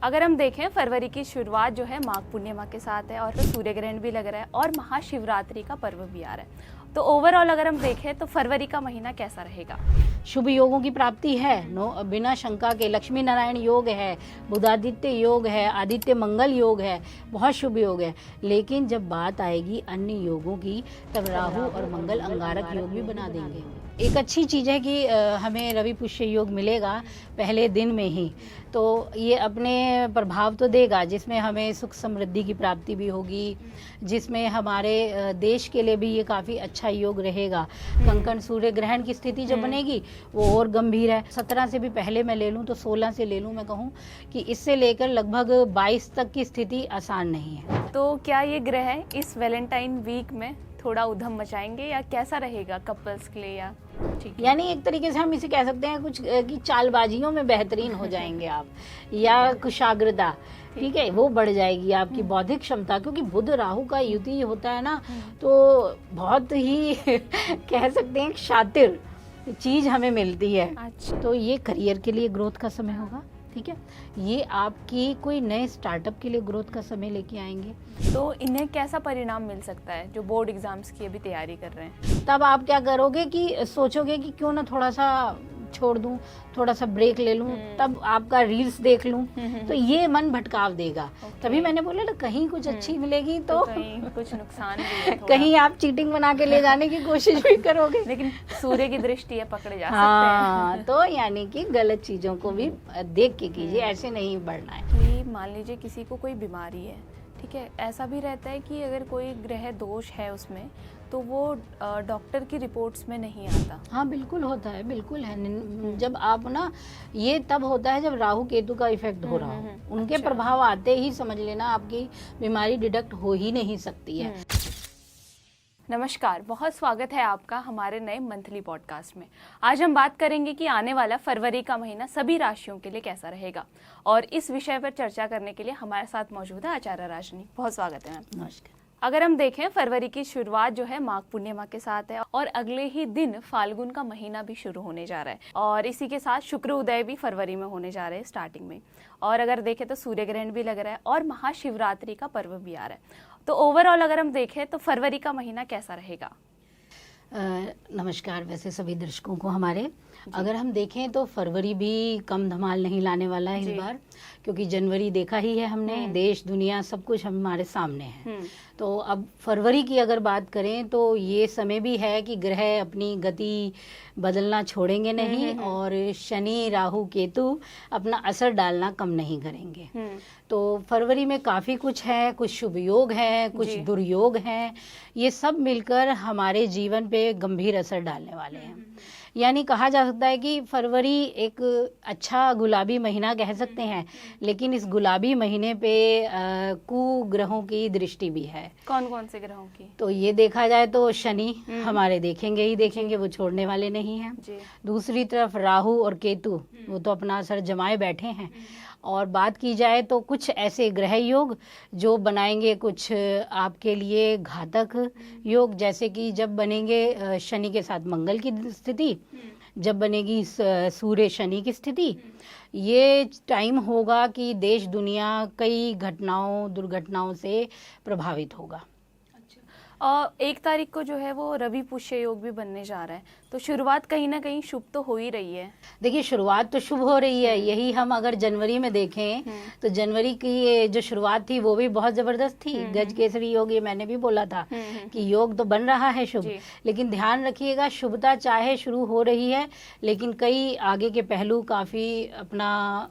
अगर हम देखें फरवरी की शुरुआत जो है माघ पूर्णिमा के साथ है और तो सूर्य ग्रहण भी लग रहा है और महाशिवरात्रि का पर्व भी आ रहा है। तो ओवरऑल अगर हम देखें तो फरवरी का महीना कैसा रहेगा? शुभ योगों की प्राप्ति है, बिना शंका के। लक्ष्मी नारायण योग है, बुधादित्य योग है, आदित्य मंगल योग है, बहुत शुभ योग है। लेकिन जब बात आएगी अन्य योगों की तब राहु और मंगल अंगारक योग भी बना देंगे। एक अच्छी चीज़ है कि हमें रवि पुष्य योग मिलेगा पहले दिन में ही, तो ये अपने प्रभाव तो देगा, जिसमें हमें सुख समृद्धि की प्राप्ति भी होगी, जिसमें हमारे देश के लिए भी ये काफ़ी अच्छा योग रहेगा। कंकण सूर्य ग्रहण की स्थिति जब बनेगी वो और गंभीर है। 17 से भी पहले मैं ले लूँ तो 16 से ले लूँ, मैं कहूँ कि इससे लेकर लगभग 22 तक की स्थिति आसान नहीं है। तो क्या ये ग्रह इस वैलेंटाइन वीक में थोड़ा उधम मचाएंगे या कैसा रहेगा कपल्स के लिए? या ठीक है, यानी एक तरीके से हम इसे कह सकते हैं कुछ कि चालबाजियों में बेहतरीन हो जाएंगे आप, या कुशाग्रता, ठीक है, वो बढ़ जाएगी आपकी बौद्धिक क्षमता, क्योंकि बुध राहु का युति होता है ना, तो बहुत ही कह सकते हैं शातिर चीज हमें मिलती है। अच्छा। तो ये करियर के लिए ग्रोथ का समय होगा, ठीक है, ये आपकी कोई नए स्टार्टअप के लिए ग्रोथ का समय लेके आएंगे। तो इन्हें कैसा परिणाम मिल सकता है जो बोर्ड एग्जाम्स की अभी तैयारी कर रहे हैं? तब आप क्या करोगे कि सोचोगे कि क्यों ना थोड़ा सा छोड़ दूं, थोड़ा सा ब्रेक ले लूं, तब आपका रील्स देख लूं, तो ये मन भटकाव देगा। तभी मैंने बोला ना, कहीं कुछ अच्छी मिलेगी तो कहीं कुछ नुकसान भी है थोड़ा। कहीं आप चीटिंग बना के ले जाने की कोशिश भी करोगे। लेकिन सूर्य की दृष्टि है, पकड़े जा हाँ, सकते हैं। तो यानी कि गलत चीजों को भी देख के कीजिए, ऐसे नहीं बढ़ना है। कि मान लीजिए किसी को कोई बीमारी है, ठीक है, ऐसा भी रहता है कि अगर कोई ग्रह दोष है उसमें तो वो डॉक्टर की रिपोर्ट्स में नहीं आता। हाँ, बिल्कुल होता है, बिल्कुल है। जब आप ना, ये तब होता है जब राहु केतु का इफेक्ट हो रहा हो, उनके अच्छा। प्रभाव आते ही समझ लेना आपकी बीमारी डिटेक्ट हो ही नहीं सकती है। नमस्कार, बहुत स्वागत है आपका हमारे नए मंथली पॉडकास्ट में। आज हम बात करेंगे कि आने वाला फरवरी का महीना सभी राशियों के लिए कैसा रहेगा, और इस विषय पर चर्चा करने के लिए हमारे साथ मौजूद है आचार्य राजनी। बहुत स्वागत है मैम। नमस्कार। अगर हम देखें फरवरी की शुरुआत जो है माघ पूर्णिमा के साथ है और अगले ही दिन फाल्गुन का महीना भी शुरू होने जा रहा है, और इसी के साथ शुक्र उदय भी फरवरी में होने जा रहे हैं स्टार्टिंग में। और अगर देखें तो सूर्य ग्रहण भी लग रहा है और महाशिवरात्रि का पर्व भी आ रहा है। तो ओवरऑल अगर हम देखें तो फरवरी का महीना कैसा रहेगा? नमस्कार वैसे सभी दर्शकों को हमारे। अगर हम देखें तो फरवरी भी कम धमाल नहीं लाने वाला है इस बार, क्योंकि जनवरी देखा ही है हमने, देश दुनिया सब कुछ हमारे सामने है। तो अब फरवरी की अगर बात करें तो ये समय भी है कि ग्रह अपनी गति बदलना छोड़ेंगे नहीं, और शनि राहु केतु अपना असर डालना कम नहीं करेंगे। तो फरवरी में काफ़ी कुछ है, कुछ शुभ योग है, कुछ दुर्योग हैं, ये सब मिलकर हमारे जीवन पे गंभीर असर डालने वाले हैं। यानी कहा जा सकता है कि फरवरी एक अच्छा गुलाबी महीना कह सकते हैं, लेकिन इस गुलाबी महीने पे कुग्रहों की दृष्टि भी है। कौन कौन से ग्रहों की? तो ये देखा जाए तो शनि हमारे देखेंगे ही देखेंगे, वो छोड़ने वाले नहीं हैं। दूसरी तरफ राहु और केतु, वो तो अपना असर जमाए बैठे हैं। और बात की जाए तो कुछ ऐसे ग्रह योग जो बनाएंगे कुछ आपके लिए घातक योग, जैसे कि जब बनेंगे शनि के साथ मंगल की स्थिति, जब बनेगी सूर्य शनि की स्थिति, ये टाइम होगा कि देश दुनिया कई घटनाओं दुर्घटनाओं से प्रभावित होगा। और 1 तारीख को जो है वो रवि पुष्य योग भी बनने जा रहा है, तो शुरुआत कहीं ना कहीं शुभ तो हो ही रही है। देखिए, शुरुआत तो शुभ हो रही है। यही हम अगर जनवरी में देखें तो जनवरी की जो शुरुआत थी वो भी बहुत जबरदस्त थी। गज केसरी योग, ये मैंने भी बोला था कि योग तो बन रहा है शुभ, लेकिन ध्यान रखिएगा शुभता चाहे शुरू हो रही है, लेकिन कई आगे के पहलू काफी अपना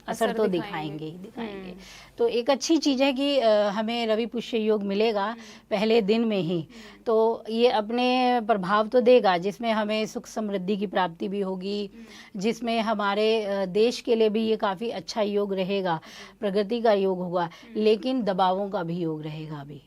असर तो दिखाएंगे ही दिखाएंगे। तो एक अच्छी चीज है कि हमें रवि पुष्य योग मिलेगा पहले दिन में ही, तो ये अपने प्रभाव तो देगा, जिसमें हमें सुख समृद्धि की प्राप्ति भी होगी, जिसमें हमारे देश के लिए भी ये काफ़ी अच्छा योग रहेगा, प्रगति का योग होगा, लेकिन दबावों का भी योग रहेगा अभी।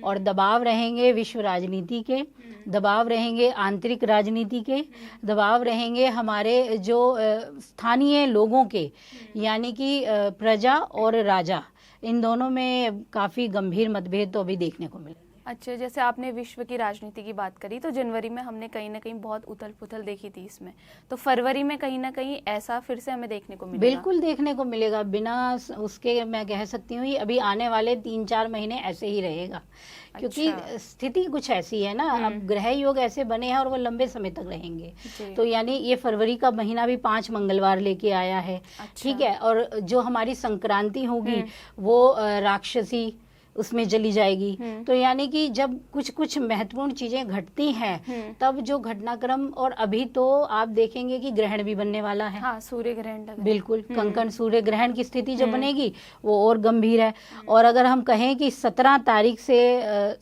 और दबाव रहेंगे विश्व राजनीति के, दबाव रहेंगे आंतरिक राजनीति के, दबाव रहेंगे हमारे जो स्थानीय लोगों के, यानी कि प्रजा और राजा, इन दोनों में काफ़ी गंभीर मतभेद तो अभी देखने को मिले। अच्छा, जैसे आपने विश्व की राजनीति की बात करी, तो जनवरी में हमने कहीं ना कहीं बहुत उथल पुथल देखी थी इसमें, तो फरवरी में कहीं ना कहीं ऐसा फिर से हमें देखने को मिलेगा? बिल्कुल देखने को मिलेगा, बिना उसके मैं कह सकती हूँ ये अभी आने वाले 3-4 महीने ऐसे ही रहेगा, क्योंकि अच्छा। स्थिति कुछ ऐसी है ना, अब ग्रह योग ऐसे बने हैं और वो लंबे समय तक रहेंगे। जी। तो यानी ये फरवरी का महीना भी 5 मंगलवार लेके आया है। अच्छा। ठीक है, और जो हमारी संक्रांति होगी वो राक्षसी उसमें चली जाएगी। तो यानी कि जब कुछ कुछ महत्वपूर्ण चीजें घटती हैं तब जो घटनाक्रम, और अभी तो आप देखेंगे कि ग्रहण भी बनने वाला है। हाँ, सूर्य ग्रहण लग रहा है। बिल्कुल, कंकण सूर्य ग्रहण की स्थिति जो बनेगी वो और गंभीर है। और अगर हम कहें कि 17 तारीख से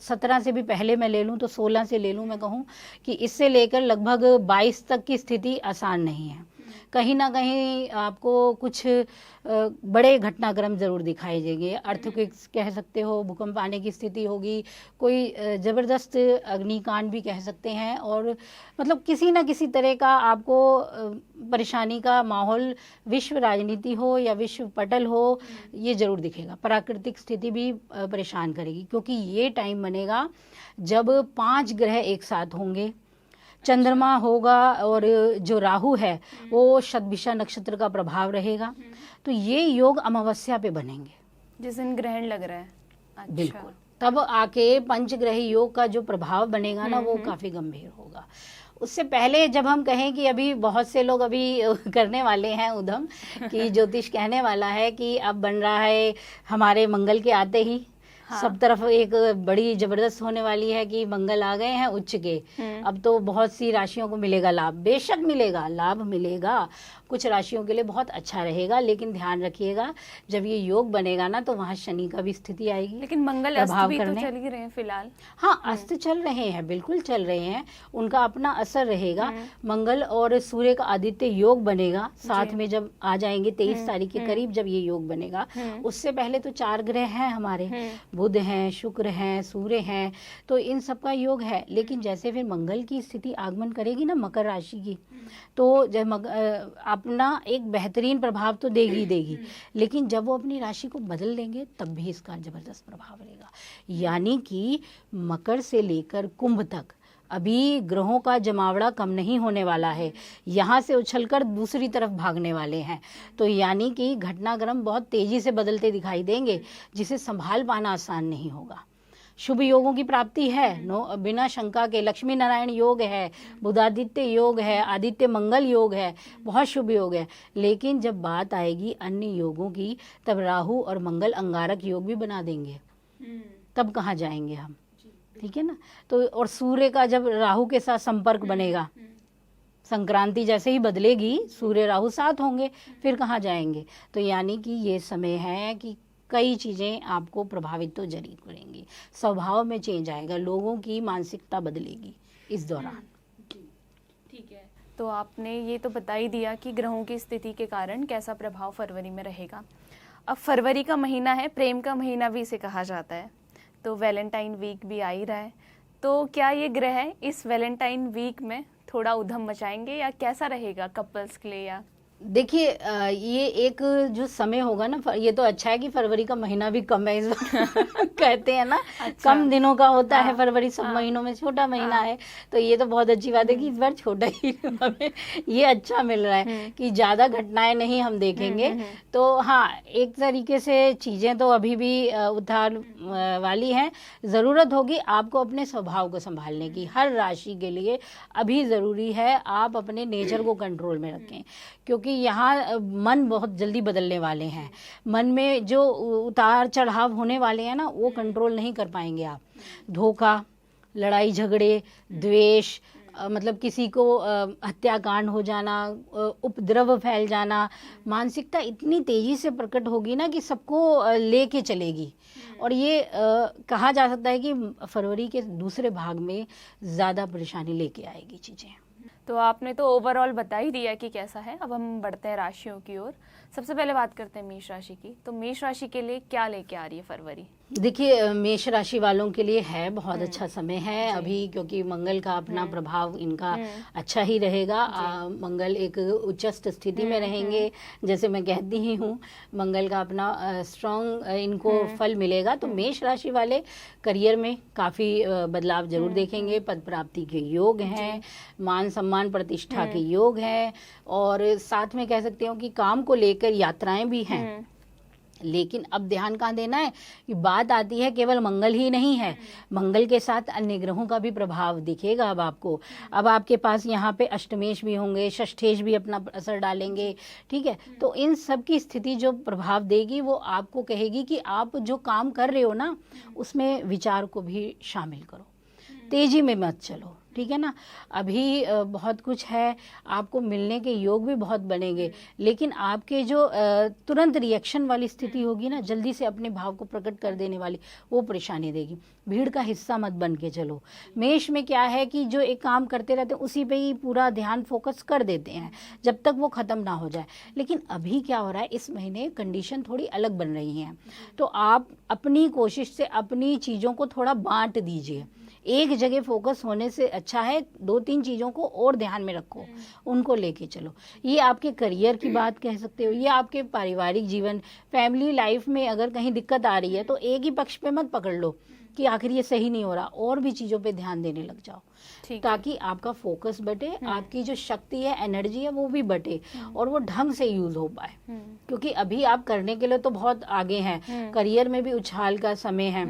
17 से भी पहले मैं ले लूं तो 16 से ले लूं, मैं कहूं कि इससे लेकर लगभग 22 तक की स्थिति आसान नहीं है। कहीं ना कहीं आपको कुछ बड़े घटनाक्रम जरूर दिखाई देंगे। अर्थक्वेक कह सकते हो, भूकंप आने की स्थिति होगी, कोई जबरदस्त अग्निकांड भी कह सकते हैं, और मतलब किसी न किसी तरह का आपको परेशानी का माहौल, विश्व राजनीति हो या विश्व पटल हो, ये जरूर दिखेगा। प्राकृतिक स्थिति भी परेशान करेगी, क्योंकि ये टाइम बनेगा जब 5 ग्रह एक साथ होंगे, चंद्रमा होगा और जो राहु है वो शतभिषा नक्षत्र का प्रभाव रहेगा। तो ये योग अमावस्या पे बनेंगे जिस दिन ग्रहण लग रहा है। अच्छा। बिल्कुल, तब आके पंचग्रही योग का जो प्रभाव बनेगा ना वो काफी गंभीर होगा। उससे पहले जब हम कहें कि अभी बहुत से लोग अभी करने वाले हैं उद्यम कि ज्योतिष कहने वाला है कि अब बन रहा है हमारे मंगल के आते ही, हाँ। सब तरफ एक बड़ी जबरदस्त होने वाली है कि मंगल आ गए हैं उच्च के, अब तो बहुत सी राशियों को मिलेगा लाभ। बेशक मिलेगा, लाभ मिलेगा, कुछ राशियों के लिए बहुत अच्छा रहेगा, लेकिन ध्यान रखिएगा जब ये योग बनेगा ना तो वहाँ शनि का भी स्थिति आएगी। लेकिन मंगल अस्त भी तो चल ही रहे हैं फिलहाल। हाँ, अस्त चल रहे हैं, बिल्कुल चल रहे हैं, उनका अपना असर रहेगा। मंगल और सूर्य का आदित्य योग बनेगा साथ में, जब आ जाएंगे 23 तारीख के करीब जब ये योग बनेगा। उससे पहले तो 4 ग्रह हैं हमारे, बुध हैं, शुक्र हैं, सूर्य हैं, तो इन सब का योग है। लेकिन जैसे फिर मंगल की स्थिति आगमन करेगी ना मकर राशि की, तो जब अपना एक बेहतरीन प्रभाव तो देगी, लेकिन जब वो अपनी राशि को बदल देंगे तब भी इसका जबरदस्त प्रभाव रहेगा। यानी कि मकर से लेकर कुंभ तक अभी ग्रहों का जमावड़ा कम नहीं होने वाला है, यहाँ से उछलकर दूसरी तरफ भागने वाले हैं। तो यानी कि घटनाक्रम बहुत तेजी से बदलते दिखाई देंगे, जिसे संभाल पाना आसान नहीं होगा। शुभ योगों की प्राप्ति है, बिना शंका के। लक्ष्मी नारायण योग है, बुधादित्य योग है, आदित्य मंगल योग है, बहुत शुभ योग है। लेकिन जब बात आएगी अन्य योगों की, तब राहु और मंगल अंगारक योग भी बना देंगे, तब कहाँ जाएंगे हम? ठीक है ना। तो और सूर्य का जब राहु के साथ संपर्क बनेगा, संक्रांति जैसे ही बदलेगी, सूर्य राहु साथ होंगे, फिर कहाँ जाएंगे? तो यानी कि ये समय है कि कई चीजें आपको प्रभावित तो जरूर करेंगी, स्वभाव में चेंज आएगा, लोगों की मानसिकता बदलेगी इस दौरान। ठीक है, तो आपने ये तो बता ही दिया कि ग्रहों की स्थिति के कारण कैसा प्रभाव फरवरी में रहेगा। अब फरवरी का महीना है, प्रेम का महीना भी इसे कहा जाता है, तो वैलेंटाइन वीक भी आ ही रहा है, तो क्या ये ग्रह इस वैलेंटाइन वीक में थोड़ा उधम मचाएंगे या कैसा रहेगा कपल्स के लिए? या देखिए ये एक जो समय होगा ना, ये तो अच्छा है कि फरवरी का महीना भी कम है इस बार कहते हैं ना, अच्छा। कम दिनों का होता है फरवरी, सब महीनों में छोटा महीना है, तो ये तो बहुत अच्छी बात है कि इस बार छोटा ही हमें ये अच्छा मिल रहा है कि ज्यादा घटनाएं नहीं हम देखेंगे। तो हाँ, एक तरीके से चीजें तो अभी भी उतार वाली हैं। जरूरत होगी आपको अपने स्वभाव को संभालने की, हर राशि के लिए अभी जरूरी है आप अपने नेचर को कंट्रोल में रखें, क्योंकि यहाँ मन बहुत जल्दी बदलने वाले हैं। मन में जो उतार चढ़ाव होने वाले हैं ना, वो कंट्रोल नहीं कर पाएंगे आप। धोखा, लड़ाई झगड़े, द्वेष, मतलब किसी को हत्याकांड हो जाना, उपद्रव फैल जाना, मानसिकता इतनी तेजी से प्रकट होगी ना कि सबको लेके चलेगी। और ये कहा जा सकता है कि फरवरी के दूसरे भाग में ज़्यादा परेशानी लेके आएगी चीज़ें। तो आपने तो ओवरऑल बता ही दिया कि कैसा है। अब हम बढ़ते हैं राशियों की ओर। सबसे पहले बात करते हैं मेष राशि की। तो मेष राशि के लिए क्या लेके आ रही है फरवरी? देखिए, मेष राशि वालों के लिए है बहुत अच्छा समय है अभी, क्योंकि मंगल का अपना प्रभाव इनका अच्छा ही रहेगा। मंगल एक उच्चस्थ स्थिति में रहेंगे, जैसे मैं कहती ही हूँ, मंगल का अपना स्ट्रॉन्ग इनको फल मिलेगा। तो मेष राशि वाले करियर में काफ़ी बदलाव जरूर देखेंगे। पद प्राप्ति के योग हैं, मान सम्मान प्रतिष्ठा के योग हैं, और साथ में कह सकते हो कि काम को लेकर यात्राएं भी हैं। लेकिन अब ध्यान कहाँ देना है कि बात आती है, केवल मंगल ही नहीं है, मंगल के साथ अन्य ग्रहों का भी प्रभाव दिखेगा अब आपको। अब आपके पास यहाँ पे अष्टमेश भी होंगे, षष्ठेश भी अपना असर डालेंगे, ठीक है। तो इन सब की स्थिति जो प्रभाव देगी वो आपको कहेगी कि आप जो काम कर रहे हो ना, उसमें विचार को भी शामिल करो, तेजी में मत चलो, ठीक है ना। अभी बहुत कुछ है, आपको मिलने के योग भी बहुत बनेंगे, लेकिन आपके जो तुरंत रिएक्शन वाली स्थिति होगी ना, जल्दी से अपने भाव को प्रकट कर देने वाली, वो परेशानी देगी। भीड़ का हिस्सा मत बन के चलो। मेष में क्या है कि जो एक काम करते रहते हैं उसी पे ही पूरा ध्यान फोकस कर देते हैं जब तक वो खत्म ना हो जाए। लेकिन अभी क्या हो रहा है, इस महीने कंडीशन थोड़ी अलग बन रही है, तो आप अपनी कोशिश से अपनी चीज़ों को थोड़ा बांट दीजिए। एक जगह फोकस होने से अच्छा है 2-3 चीज़ों को और ध्यान में रखो, उनको लेके चलो। ये आपके करियर की बात कह सकते हो, ये आपके पारिवारिक जीवन, फैमिली लाइफ में अगर कहीं दिक्कत आ रही है तो एक ही पक्ष पे मत पकड़ लो कि आखिर ये सही नहीं हो रहा, और भी चीज़ों पे ध्यान देने लग जाओ, ताकि आपका फोकस बटे, आपकी जो शक्ति है, एनर्जी है, वो भी बटे और वो ढंग से यूज हो पाए। क्योंकि अभी आप करने के लिए तो बहुत आगे हैं, करियर में भी उछाल का समय है,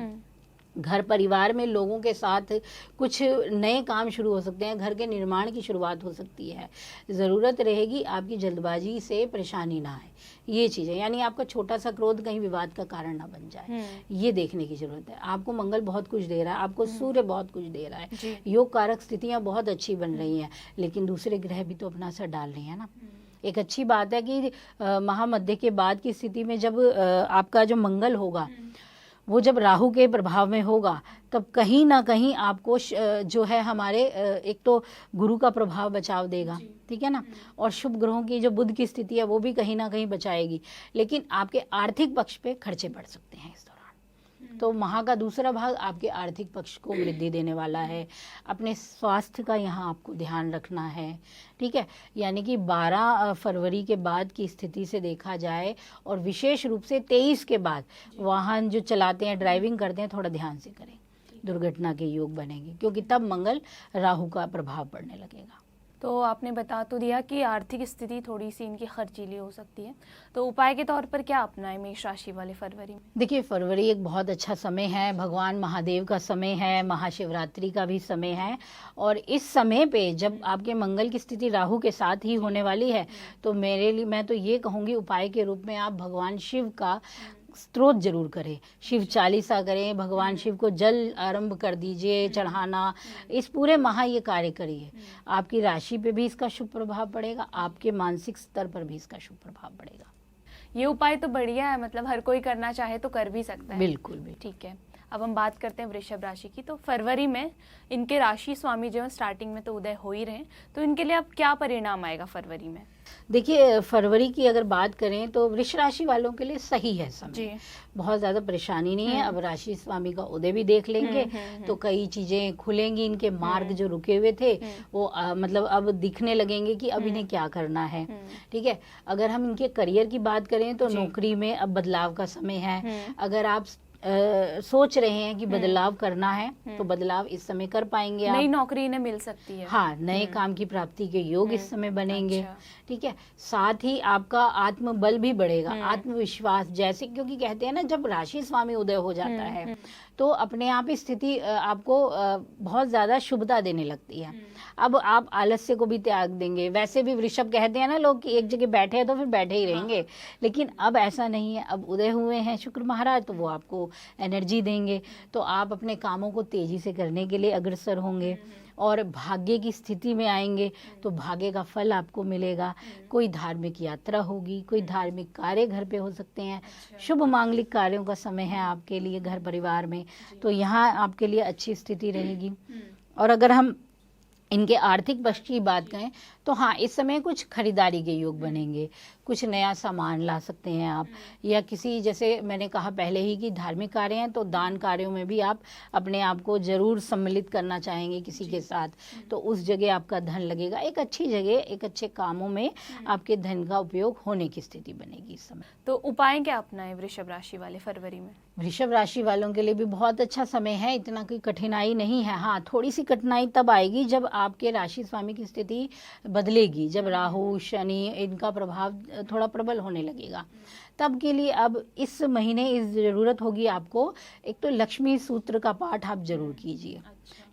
घर परिवार में लोगों के साथ कुछ नए काम शुरू हो सकते हैं, घर के निर्माण की शुरुआत हो सकती है। ज़रूरत रहेगी आपकी जल्दबाजी से परेशानी ना आए, ये चीज़ें, यानी आपका छोटा सा क्रोध कहीं विवाद का कारण ना बन जाए, ये देखने की जरूरत है। आपको मंगल बहुत कुछ दे रहा है, आपको सूर्य बहुत कुछ दे रहा है, योग कारक स्थितियाँ बहुत अच्छी बन रही हैं, लेकिन दूसरे ग्रह भी तो अपना असर डाल रहे हैं ना। एक अच्छी बात है कि महामध्य के बाद की स्थिति में जब आपका जो मंगल होगा वो जब राहु के प्रभाव में होगा, तब कहीं ना कहीं आपको जो है हमारे एक तो गुरु का प्रभाव बचाव देगा, ठीक है ना, और शुभ ग्रहों की जो बुध की स्थिति है वो भी कहीं ना कहीं बचाएगी। लेकिन आपके आर्थिक पक्ष पे खर्चे बढ़ सकते हैं इस दौरान। तो माह का दूसरा भाग आपके आर्थिक पक्ष को वृद्धि देने वाला है। अपने स्वास्थ्य का यहाँ आपको ध्यान रखना है, ठीक है। यानी कि 12 फरवरी के बाद की स्थिति से देखा जाए, और विशेष रूप से 23 के बाद वाहन जो चलाते हैं, ड्राइविंग करते हैं, थोड़ा ध्यान से करें, दुर्घटना के योग बनेंगे, क्योंकि तब मंगल राहु का प्रभाव पड़ने लगेगा। तो आपने बता तो दिया कि आर्थिक स्थिति थोड़ी सी इनकी खर्चीली हो सकती है, तो उपाय के तौर पर क्या अपनाएं मेष राशि वाले फरवरी में? देखिए, फरवरी एक बहुत अच्छा समय है, भगवान महादेव का समय है, महाशिवरात्रि का भी समय है, और इस समय पे जब आपके मंगल की स्थिति राहु के साथ ही होने वाली है, तो मेरे लिए मैं तो ये कहूँगी उपाय के रूप में आप भगवान शिव का स्तोत्र जरूर करें, शिव चालीसा करें, भगवान शिव को जल आरंभ कर दीजिए चढ़ाना। इस पूरे माह ये कार्य करिए, आपकी राशि पे भी इसका शुभ प्रभाव पड़ेगा, आपके मानसिक स्तर पर भी इसका शुभ प्रभाव पड़ेगा। ये उपाय तो बढ़िया है, मतलब हर कोई करना चाहे तो कर भी सकता है। बिल्कुल। ठीक है, अब हम बात करते हैं वृषभ राशि की। तो फरवरी में इनके राशि स्वामी जो है स्टार्टिंग में तो उदय हो ही रहे, तो इनके लिए अब क्या परिणाम आएगा फरवरी में? देखिए, फरवरी की अगर बात करें तो वृष राशि वालों के लिए सही है समय, बहुत ज़्यादा परेशानी नहीं है। अब राशि स्वामी का उदय भी देख लेंगे तो कई चीज़ें खुलेंगी, इनके मार्ग जो रुके हुए थे वो मतलब अब दिखने लगेंगे कि अब इन्हें क्या करना है, ठीक है। अगर हम इनके करियर की बात करें तो नौकरी में अब बदलाव का समय है। अगर आप सोच रहे हैं कि बदलाव करना है तो बदलाव इस समय कर पाएंगे, आप नई नौकरी इन्हें मिल सकती है। हाँ, नए काम की प्राप्ति के योग इस समय बनेंगे, ठीक है। साथ ही आपका आत्मबल भी बढ़ेगा, आत्मविश्वास, जैसे क्योंकि कहते हैं ना जब राशि स्वामी उदय हो जाता है तो अपने आप ही स्थिति आपको बहुत ज़्यादा शुभता देने लगती है। अब आप आलस्य को भी त्याग देंगे। वैसे भी वृषभ कहते हैं ना लोग कि एक जगह बैठे हैं तो फिर बैठे ही रहेंगे, लेकिन अब ऐसा नहीं है। अब उदय हुए हैं शुक्र महाराज, तो वो आपको एनर्जी देंगे, तो आप अपने कामों को तेजी से करने के लिए अग्रसर होंगे और भाग्य की स्थिति में आएंगे तो भाग्य का फल आपको मिलेगा। कोई धार्मिक यात्रा होगी, कोई धार्मिक कार्य घर पे हो सकते हैं, शुभ मांगलिक कार्यों का समय है आपके लिए घर परिवार में, तो यहाँ आपके लिए अच्छी स्थिति रहेगी। और अगर हम इनके आर्थिक पक्ष की बात करें तो हाँ, इस समय कुछ खरीदारी के योग बनेंगे, कुछ नया सामान ला सकते हैं आप, या किसी, जैसे मैंने कहा पहले ही कि धार्मिक कार्य हैं तो दान कार्यों में भी आप अपने आप को जरूर सम्मिलित करना चाहेंगे किसी के साथ, तो उस जगह आपका धन लगेगा। एक अच्छी जगह, एक अच्छे कामों में आपके धन का उपयोग होने की स्थिति बनेगी इस समय। तो उपाय क्या अपनाएं वृषभ राशि वाले फरवरी में? वृषभ राशि वालों के लिए भी बहुत अच्छा समय है, इतना कोई कठिनाई नहीं है। हाँ, थोड़ी सी कठिनाई तब आएगी जब आपके राशि स्वामी की स्थिति बदलेगी, जब राहु शनि इनका प्रभाव थोड़ा प्रबल होने लगेगा। तब के लिए अब इस महीने इस ज़रूरत होगी आपको, एक तो लक्ष्मी सूत्र का पाठ आप जरूर कीजिए,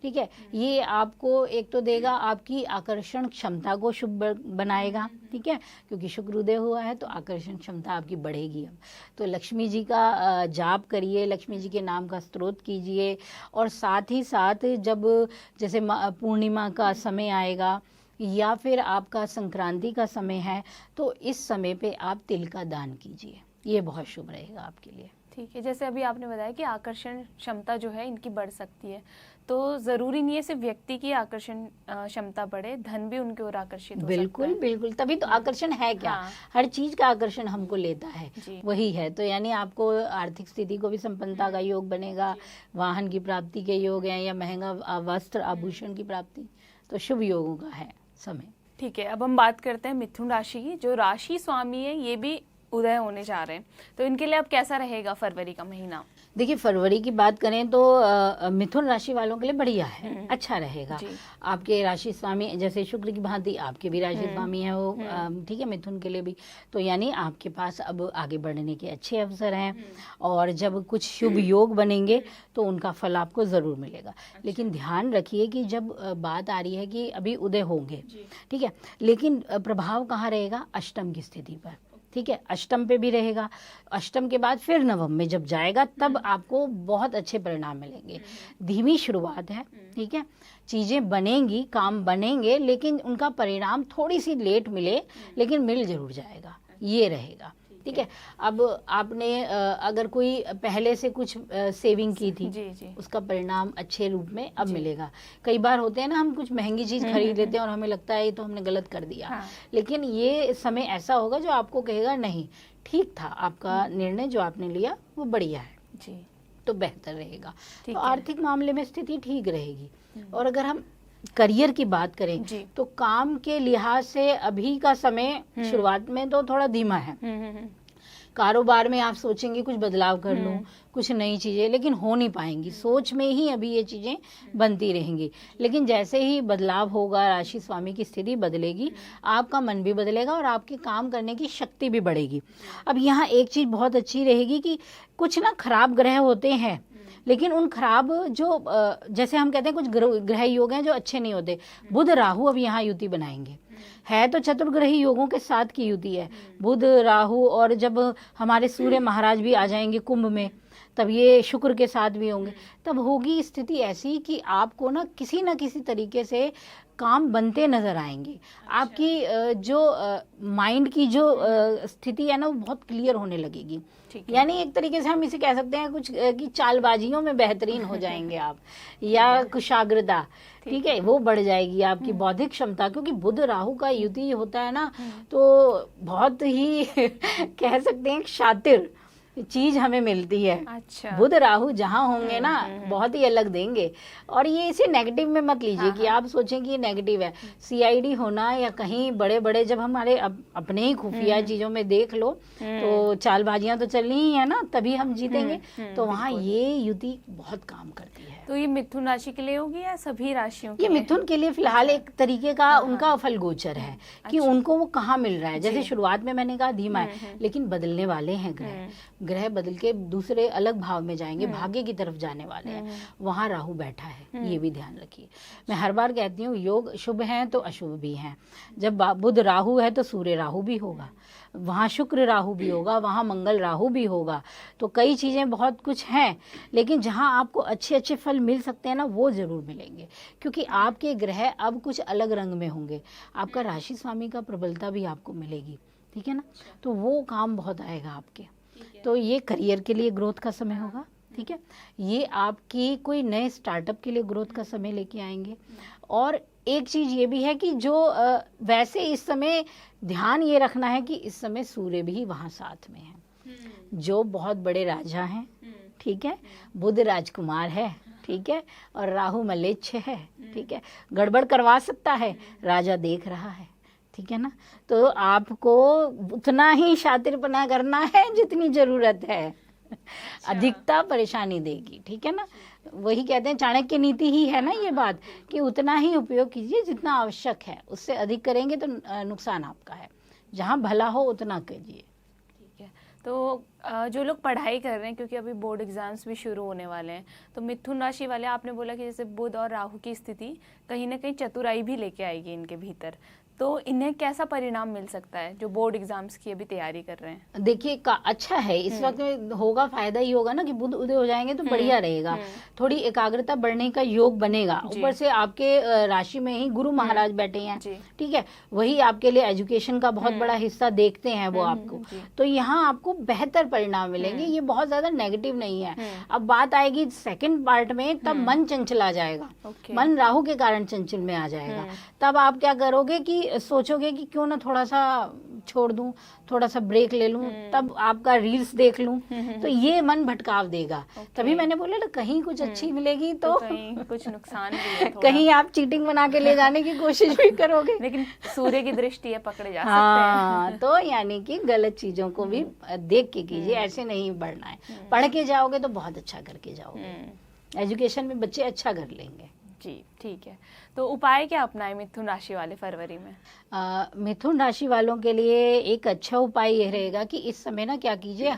ठीक है। ये आपको एक तो देगा, आपकी आकर्षण क्षमता को शुभ बनाएगा, ठीक है, क्योंकि शुक्र उदय हुआ है तो आकर्षण क्षमता आपकी बढ़ेगी। अब तो लक्ष्मी जी का जाप करिए, लक्ष्मी जी के नाम का स्तोत्र कीजिए, और साथ ही साथ जब जैसे पूर्णिमा का समय आएगा या फिर आपका संक्रांति का समय है, तो इस समय पे आप तिल का दान कीजिए, ये बहुत शुभ रहेगा आपके लिए। ठीक है, जैसे अभी आपने बताया कि आकर्षण क्षमता जो है इनकी बढ़ सकती है, तो ज़रूरी नहीं है सिर्फ व्यक्ति की आकर्षण क्षमता बढ़े, धन भी उनकी ओर आकर्षित हो बिल्कुल सकता है। बिल्कुल, तभी तो आकर्षण है क्या, हाँ। हर चीज का आकर्षण हमको लेता है, जी। वही है। तो यानी आपको आर्थिक स्थिति को भी संपन्नता का योग बनेगा, वाहन की प्राप्ति के योग हैं, या महंगा वस्त्र आभूषण की प्राप्ति, तो शुभ योगों का है समय। ठीक है, अब हम बात करते हैं मिथुन राशि की। जो राशि स्वामी है ये भी उदय होने जा रहे हैं, तो इनके लिए अब कैसा रहेगा फरवरी का महीना? देखिए, फरवरी की बात करें तो मिथुन राशि वालों के लिए बढ़िया है, अच्छा रहेगा। जी। आपके राशि स्वामी जैसे शुक्र की भांति आपके भी राशि स्वामी है वो, ठीक है, मिथुन के लिए भी। तो यानी आपके पास अब आगे बढ़ने के अच्छे अवसर हैं, और जब कुछ शुभ योग बनेंगे तो उनका फल आपको ज़रूर मिलेगा। लेकिन ध्यान रखिए कि जब बात आ रही है कि अभी उदय होंगे, ठीक है, लेकिन प्रभाव कहाँ रहेगा? अष्टम की स्थिति पर, ठीक है, अष्टम पे भी रहेगा। अष्टम के बाद फिर नवम में जब जाएगा तब आपको बहुत अच्छे परिणाम मिलेंगे। धीमी शुरुआत है, ठीक है, चीज़ें बनेंगी, काम बनेंगे, लेकिन उनका परिणाम थोड़ी सी लेट मिले, लेकिन मिल जरूर जाएगा, ये रहेगा, ठीक है। अब आपने अगर कोई पहले से कुछ सेविंग की थी, जी जी। उसका परिणाम अच्छे रूप में अब मिलेगा। कई बार होते हैं ना, हम कुछ महंगी चीज़ खरीद लेते हैं और हमें लगता है ये तो हमने गलत कर दिया, हाँ। लेकिन ये समय ऐसा होगा जो आपको कहेगा नहीं, ठीक था, आपका निर्णय जो आपने लिया वो बढ़िया है, जी। तो बेहतर रहेगा। ठीक तो है। आर्थिक मामले में स्थिति ठीक रहेगी। और अगर हम करियर की बात करें जी। तो काम के लिहाज से अभी का समय शुरुआत में तो थोड़ा धीमा है। कारोबार में आप सोचेंगे कुछ बदलाव कर लूं, कुछ नई चीजें, लेकिन हो नहीं पाएंगी, सोच में ही अभी ये चीजें बनती रहेंगी। लेकिन जैसे ही बदलाव होगा, राशि स्वामी की स्थिति बदलेगी, आपका मन भी बदलेगा और आपके काम करने की शक्ति भी बढ़ेगी। अब यहाँ एक चीज बहुत अच्छी रहेगी कि कुछ ना खराब ग्रह होते हैं, लेकिन उन खराब जो जैसे हम कहते हैं कुछ ग्रह योग हैं जो अच्छे नहीं होते। बुध राहु अब यहाँ युति बनाएंगे, है तो चतुर्ग्रही योगों के साथ की युति है, बुध राहु, और जब हमारे सूर्य महाराज भी आ जाएंगे कुंभ में, तब ये शुक्र के साथ भी होंगे, तब होगी स्थिति ऐसी कि आपको ना किसी तरीके से काम बनते नजर आएंगे। आपकी जो माइंड की जो स्थिति है ना, वो बहुत क्लियर होने लगेगी। यानी एक तरीके से हम इसे कह सकते हैं कुछ कि चालबाजियों में बेहतरीन हो जाएंगे आप, या कुशाग्रता, ठीक है, वो बढ़ जाएगी आपकी बौद्धिक क्षमता, क्योंकि बुध राहु का युति होता है ना, तो बहुत ही कह सकते हैं शातिर चीज हमें मिलती है। अच्छा। बुध राहु जहाँ होंगे ना, बहुत ही अलग देंगे। और ये इसे नेगेटिव में मत लीजिए कि आप सोचें कि ये नेगेटिव है। सीआईडी होना या कहीं बड़े बड़े जब हमारे अपने ही खुफिया चीजों में देख लो, तो चालबाजियां तो चलनी ही है ना, तभी हम जीतेंगे। तो वहाँ ये युति बहुत काम करती है। तो ये मिथुन राशि के लिए होगी या सभी राशियों के ये लिए? मिथुन के लिए फिलहाल एक तरीके का उनका फल गोचर है कि उनको वो कहाँ मिल रहा है। जैसे शुरुआत में मैंने कहा धीमा है, लेकिन बदलने वाले हैं ग्रह बदल के दूसरे अलग भाव में जाएंगे, भाग्य की तरफ जाने वाले हैं। वहां राहु बैठा है, ये भी ध्यान रखिए। मैं हर बार कहती हूँ योग शुभ हैं तो अशुभ भी हैं। जब बुध राहु है तो सूर्य राहु भी होगा, वहाँ शुक्र राहु भी होगा, वहाँ मंगल राहु भी होगा। तो कई चीज़ें बहुत कुछ हैं, लेकिन जहाँ आपको अच्छे अच्छे फल मिल सकते हैं ना, वो ज़रूर मिलेंगे, क्योंकि आपके ग्रह अब कुछ अलग रंग में होंगे। आपका राशि स्वामी का प्रबलता भी आपको मिलेगी, ठीक है ना, तो वो काम बहुत आएगा आपके। तो ये करियर के लिए ग्रोथ का समय होगा, ठीक है, ये आपकी कोई नए स्टार्टअप के लिए ग्रोथ का समय लेके आएंगे। और एक चीज ये भी है कि जो वैसे इस समय ध्यान ये रखना है कि इस समय सूर्य भी वहां साथ में है, जो बहुत बड़े राजा हैं, ठीक है, बुध राजकुमार है, ठीक है, और राहु मलेच्छ है, ठीक है, गड़बड़ करवा सकता है, राजा देख रहा है, ठीक है ना। तो आपको उतना ही शातिरपना करना है जितनी जरूरत है, अधिकता परेशानी देगी, ठीक है ना। वही कहते हैं चाणक्य नीति ही है ना ये बात, कि उतना ही उपयोग कीजिए जितना आवश्यक है, उससे अधिक करेंगे तो नुकसान आपका है, जहाँ भला हो उतना कीजिए। ठीक है, तो जो लोग पढ़ाई कर रहे हैं, क्योंकि अभी बोर्ड एग्जाम्स भी शुरू होने वाले हैं, तो मिथुन राशि वाले, आपने बोला कि जैसे बुध और राहु की स्थिति कहीं ना कहीं चतुराई भी लेके आएगी इनके भीतर, तो इन्हें कैसा परिणाम मिल सकता है जो बोर्ड एग्जाम्स की अभी तैयारी कर रहे हैं? देखिए अच्छा है, इस वक्त में होगा, फायदा ही होगा ना कि बुध उदय हो जाएंगे तो बढ़िया रहेगा, थोड़ी एकाग्रता बढ़ने का योग बनेगा। ऊपर से आपके राशि में ही गुरु महाराज बैठे हैं, ठीक है, वही आपके लिए एजुकेशन का बहुत बड़ा हिस्सा देखते हैं वो आपको, तो यहाँ आपको बेहतर परिणाम मिलेंगे, ये बहुत ज्यादा नेगेटिव नहीं है। अब बात आएगी सेकंड पार्ट में, तब मन चंचला जाएगा, मन राहु के कारण चंचल में आ जाएगा, तब आप क्या करोगे कि सोचोगे कि क्यों ना थोड़ा सा छोड़ दूं, थोड़ा सा ब्रेक ले लूं, तब आपका रील्स देख लूं, तो ये मन भटकाव देगा। तभी मैंने बोला ना, कहीं कुछ अच्छी मिलेगी तो कहीं कुछ नुकसान भी है थोड़ा। कहीं आप चीटिंग बना के ले जाने की कोशिश भी करोगे, लेकिन सूर्य की दृष्टि है, पकड़े जा सकते हैं। तो यानी कि गलत चीजों को भी देख के कीजिए, ऐसे नहीं बढ़ना है। पढ़ के जाओगे तो बहुत अच्छा करके जाओगे, एजुकेशन में बच्चे अच्छा कर लेंगे। जी ठीक है, तो उपाय क्या अपनाए मिथुन राशि वाले फरवरी में? मिथुन राशि वालों के लिए एक अच्छा उपाय यह रहेगा कि इस समय ना क्या कीजिए,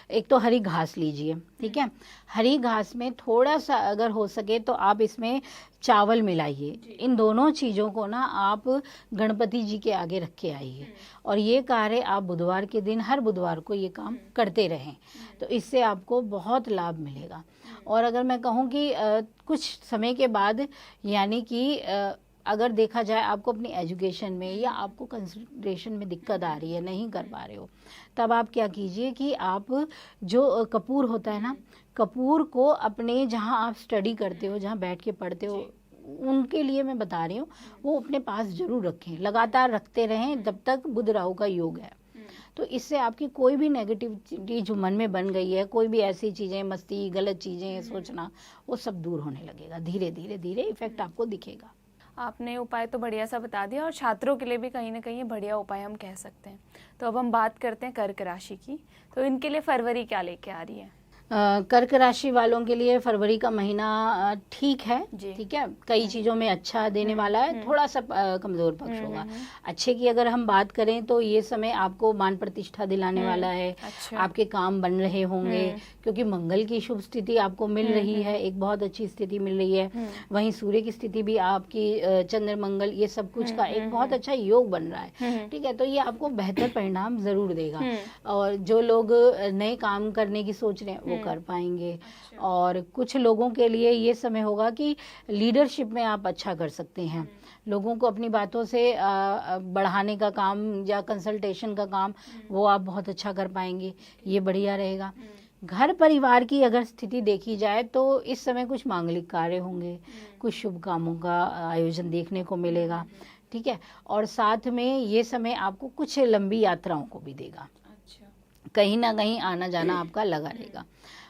एक तो हरी घास लीजिए, ठीक है, हरी घास में थोड़ा सा अगर हो सके तो आप इसमें चावल मिलाइए, इन दोनों चीज़ों को ना आप गणपति जी के आगे रख के आइए, और ये कार्य आप बुधवार के दिन, हर बुधवार को ये काम करते रहें, तो इससे आपको बहुत लाभ मिलेगा। और अगर मैं कहूँ कि कुछ समय के बाद, यानी कि अगर देखा जाए आपको अपनी एजुकेशन में या आपको कंसंट्रेशन में दिक्कत आ रही है, नहीं कर पा रहे हो, तब आप क्या कीजिए कि आप जो कपूर होता है ना, कपूर को अपने जहाँ आप स्टडी करते हो, जहाँ बैठ के पढ़ते हो, उनके लिए मैं बता रही हूँ, वो अपने पास जरूर रखें, लगातार रखते रहें जब तक बुध राहु का योग है। तो इससे आपकी कोई भी नेगेटिविटी जो मन में बन गई है, कोई भी ऐसी चीज़ें, मस्ती, गलत चीज़ें सोचना, वो सब दूर होने लगेगा, धीरे धीरे धीरे इफेक्ट आपको दिखेगा। आपने उपाय तो बढ़िया सा बता दिया, और छात्रों के लिए भी कहीं ना कहीं बढ़िया उपाय हम कह सकते हैं। तो अब हम बात करते हैं कर्क राशि की, तो इनके लिए फरवरी क्या लेके आ रही है? कर्क राशि वालों के लिए फरवरी का महीना ठीक है, ठीक है, कई चीज़ों में अच्छा देने वाला है, थोड़ा सा कमज़ोर पक्ष होगा। अच्छे की अगर हम बात करें तो ये समय आपको मान प्रतिष्ठा दिलाने वाला है, आपके काम बन रहे होंगे, क्योंकि मंगल की शुभ स्थिति आपको मिल रही है, एक बहुत अच्छी स्थिति मिल रही है, वहीं सूर्य की स्थिति भी आपकी, चंद्र मंगल, ये सब कुछ का एक बहुत अच्छा योग बन रहा है, ठीक है, तो ये आपको बेहतर परिणाम ज़रूर देगा। और जो लोग नए काम करने की सोच रहे हैं वो कर पाएंगे। और कुछ लोगों के लिए ये समय होगा कि लीडरशिप में आप अच्छा कर सकते हैं, लोगों को अपनी बातों से बढ़ाने का काम या कंसल्टेशन का काम, वो आप बहुत अच्छा कर पाएंगे, ये बढ़िया रहेगा। घर परिवार की अगर स्थिति देखी जाए तो इस समय कुछ मांगलिक कार्य होंगे, कुछ शुभ कामों का आयोजन देखने को मिलेगा, ठीक है, और साथ में ये समय आपको कुछ लंबी यात्राओं को भी देगा, कहीं ना कहीं आना जाना आपका लगा रहेगा।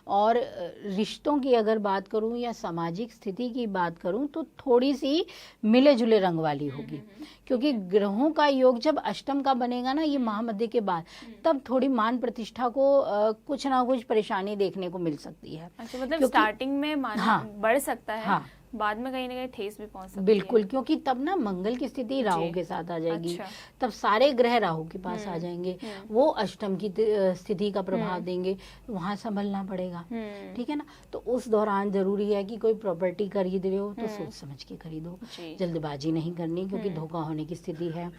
और रिश्तों की अगर बात करूं या सामाजिक स्थिति की बात करूं तो थोड़ी सी मिले जुले रंग वाली होगी, क्योंकि ग्रहों का योग जब अष्टम का बनेगा ना, ये महामध्य के बाद, तब थोड़ी मान प्रतिष्ठा को कुछ ना कुछ परेशानी देखने को मिल सकती है। अच्छा, मतलब स्टार्टिंग में मान बढ़ सकता है, हाँ, बाद में कहीं ना कहीं ठेस भी पहुंच सकती है। बिल्कुल, क्योंकि तब ना मंगल की स्थिति राहु के साथ आ जाएगी, तब सारे ग्रह राहु के पास आ जाएंगे, वो अष्टम की स्थिति का प्रभाव देंगे, वहां संभलना पड़ेगा, ठीक है ना। तो उस दौरान जरूरी है कि कोई प्रॉपर्टी खरीद रहे हो तो सोच समझ के खरीदो, जल्दबाजी नहीं करनी, क्योंकि धोखा होने की स्थिति है।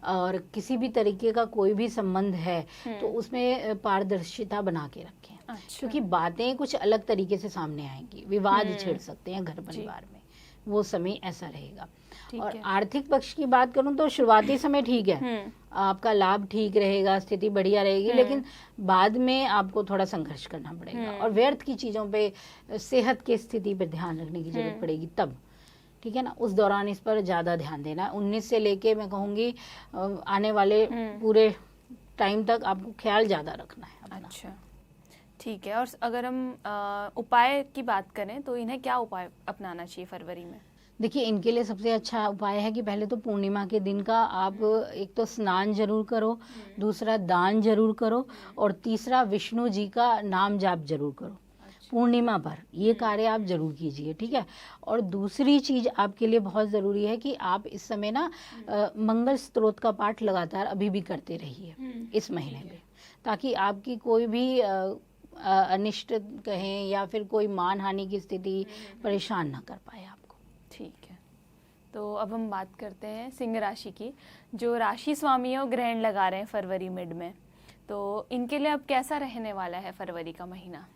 और किसी भी तरीके का कोई भी संबंध है तो उसमें पारदर्शिता बना के रखें, क्योंकि बातें कुछ अलग तरीके से सामने आएंगी, विवाद छेड़ सकते हैं घर परिवार में, वो समय ऐसा रहेगा। और आर्थिक पक्ष की बात करूं तो शुरुआती समय ठीक है, आपका लाभ ठीक रहेगा, स्थिति बढ़िया रहेगी, लेकिन बाद में आपको थोड़ा संघर्ष करना पड़ेगा, और व्यर्थ की चीजों पे, सेहत की स्थिति पर ध्यान रखने की जरूरत पड़ेगी तब, ठीक है ना, उस दौरान इस पर ज़्यादा ध्यान देना है। 19 से लेके मैं कहूँगी आने वाले पूरे टाइम तक आपको ख्याल ज़्यादा रखना है अपना। अच्छा, ठीक है। और अगर हम उपाय की बात करें तो इन्हें क्या उपाय अपनाना चाहिए फरवरी में? देखिए, इनके लिए सबसे अच्छा उपाय है कि पहले तो पूर्णिमा के दिन का आप एक तो स्नान जरूर करो, दूसरा दान जरूर करो, और तीसरा विष्णु जी का नाम जाप जरूर करो पूर्णिमा पर। ये कार्य आप जरूर कीजिए, ठीक है। और दूसरी चीज आपके लिए बहुत ज़रूरी है कि आप इस समय ना मंगल स्तोत्र का पाठ लगातार अभी भी करते रहिए इस महीने में, ताकि आपकी कोई भी अनिष्ट कहें या फिर कोई मान हानि की स्थिति परेशान ना कर पाए आपको। ठीक है, तो अब हम बात करते हैं सिंह राशि की, जो राशि स्वामियों ग्रहण लगा रहे हैं फरवरी मिड में, तो इनके लिए अब कैसा रहने वाला है फरवरी का महीना?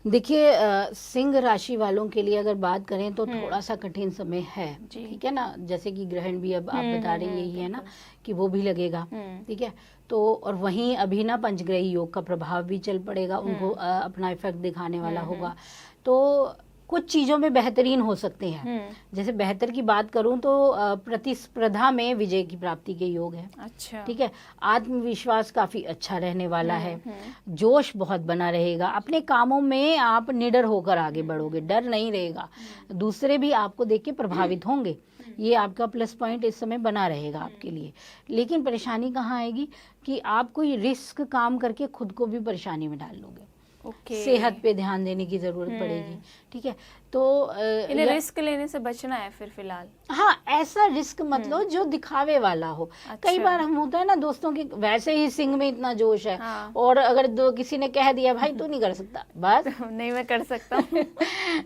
देखिए, सिंह राशि वालों के लिए अगर बात करें तो थोड़ा सा कठिन समय है, ठीक है ना। जैसे कि ग्रहण भी अब आप बता रहे यही है ना कि वो भी लगेगा, ठीक है। तो और वहीं अभी ना पंचग्रही योग का प्रभाव भी चल पड़ेगा, उनको अपना इफेक्ट दिखाने वाला होगा। तो कुछ चीज़ों में बेहतरीन हो सकते हैं। जैसे बेहतर की बात करूं तो प्रतिस्पर्धा में विजय की प्राप्ति के योग है। अच्छा, ठीक है। आत्मविश्वास काफी अच्छा रहने वाला है, जोश बहुत बना रहेगा, अपने कामों में आप निडर होकर आगे बढ़ोगे, डर नहीं रहेगा, दूसरे भी आपको देख के प्रभावित होंगे। ये आपका प्लस पॉइंट इस समय बना रहेगा आपके लिए। लेकिन परेशानी कहाँ आएगी कि आप कोई रिस्क काम करके खुद को भी परेशानी में डाल लोगे। सेहत पे ध्यान देने की जरूरत पड़ेगी, ठीक है। तो इन्हें रिस्क लेने से बचना है फिर फिलहाल। हाँ, ऐसा रिस्क मत लो जो दिखावे वाला हो। अच्छा। कई बार हम होता है ना दोस्तों की, वैसे ही सिंह में इतना जोश है, हाँ। और अगर किसी ने कह दिया भाई तू नहीं कर सकता, बस नहीं मैं कर सकता हूँ।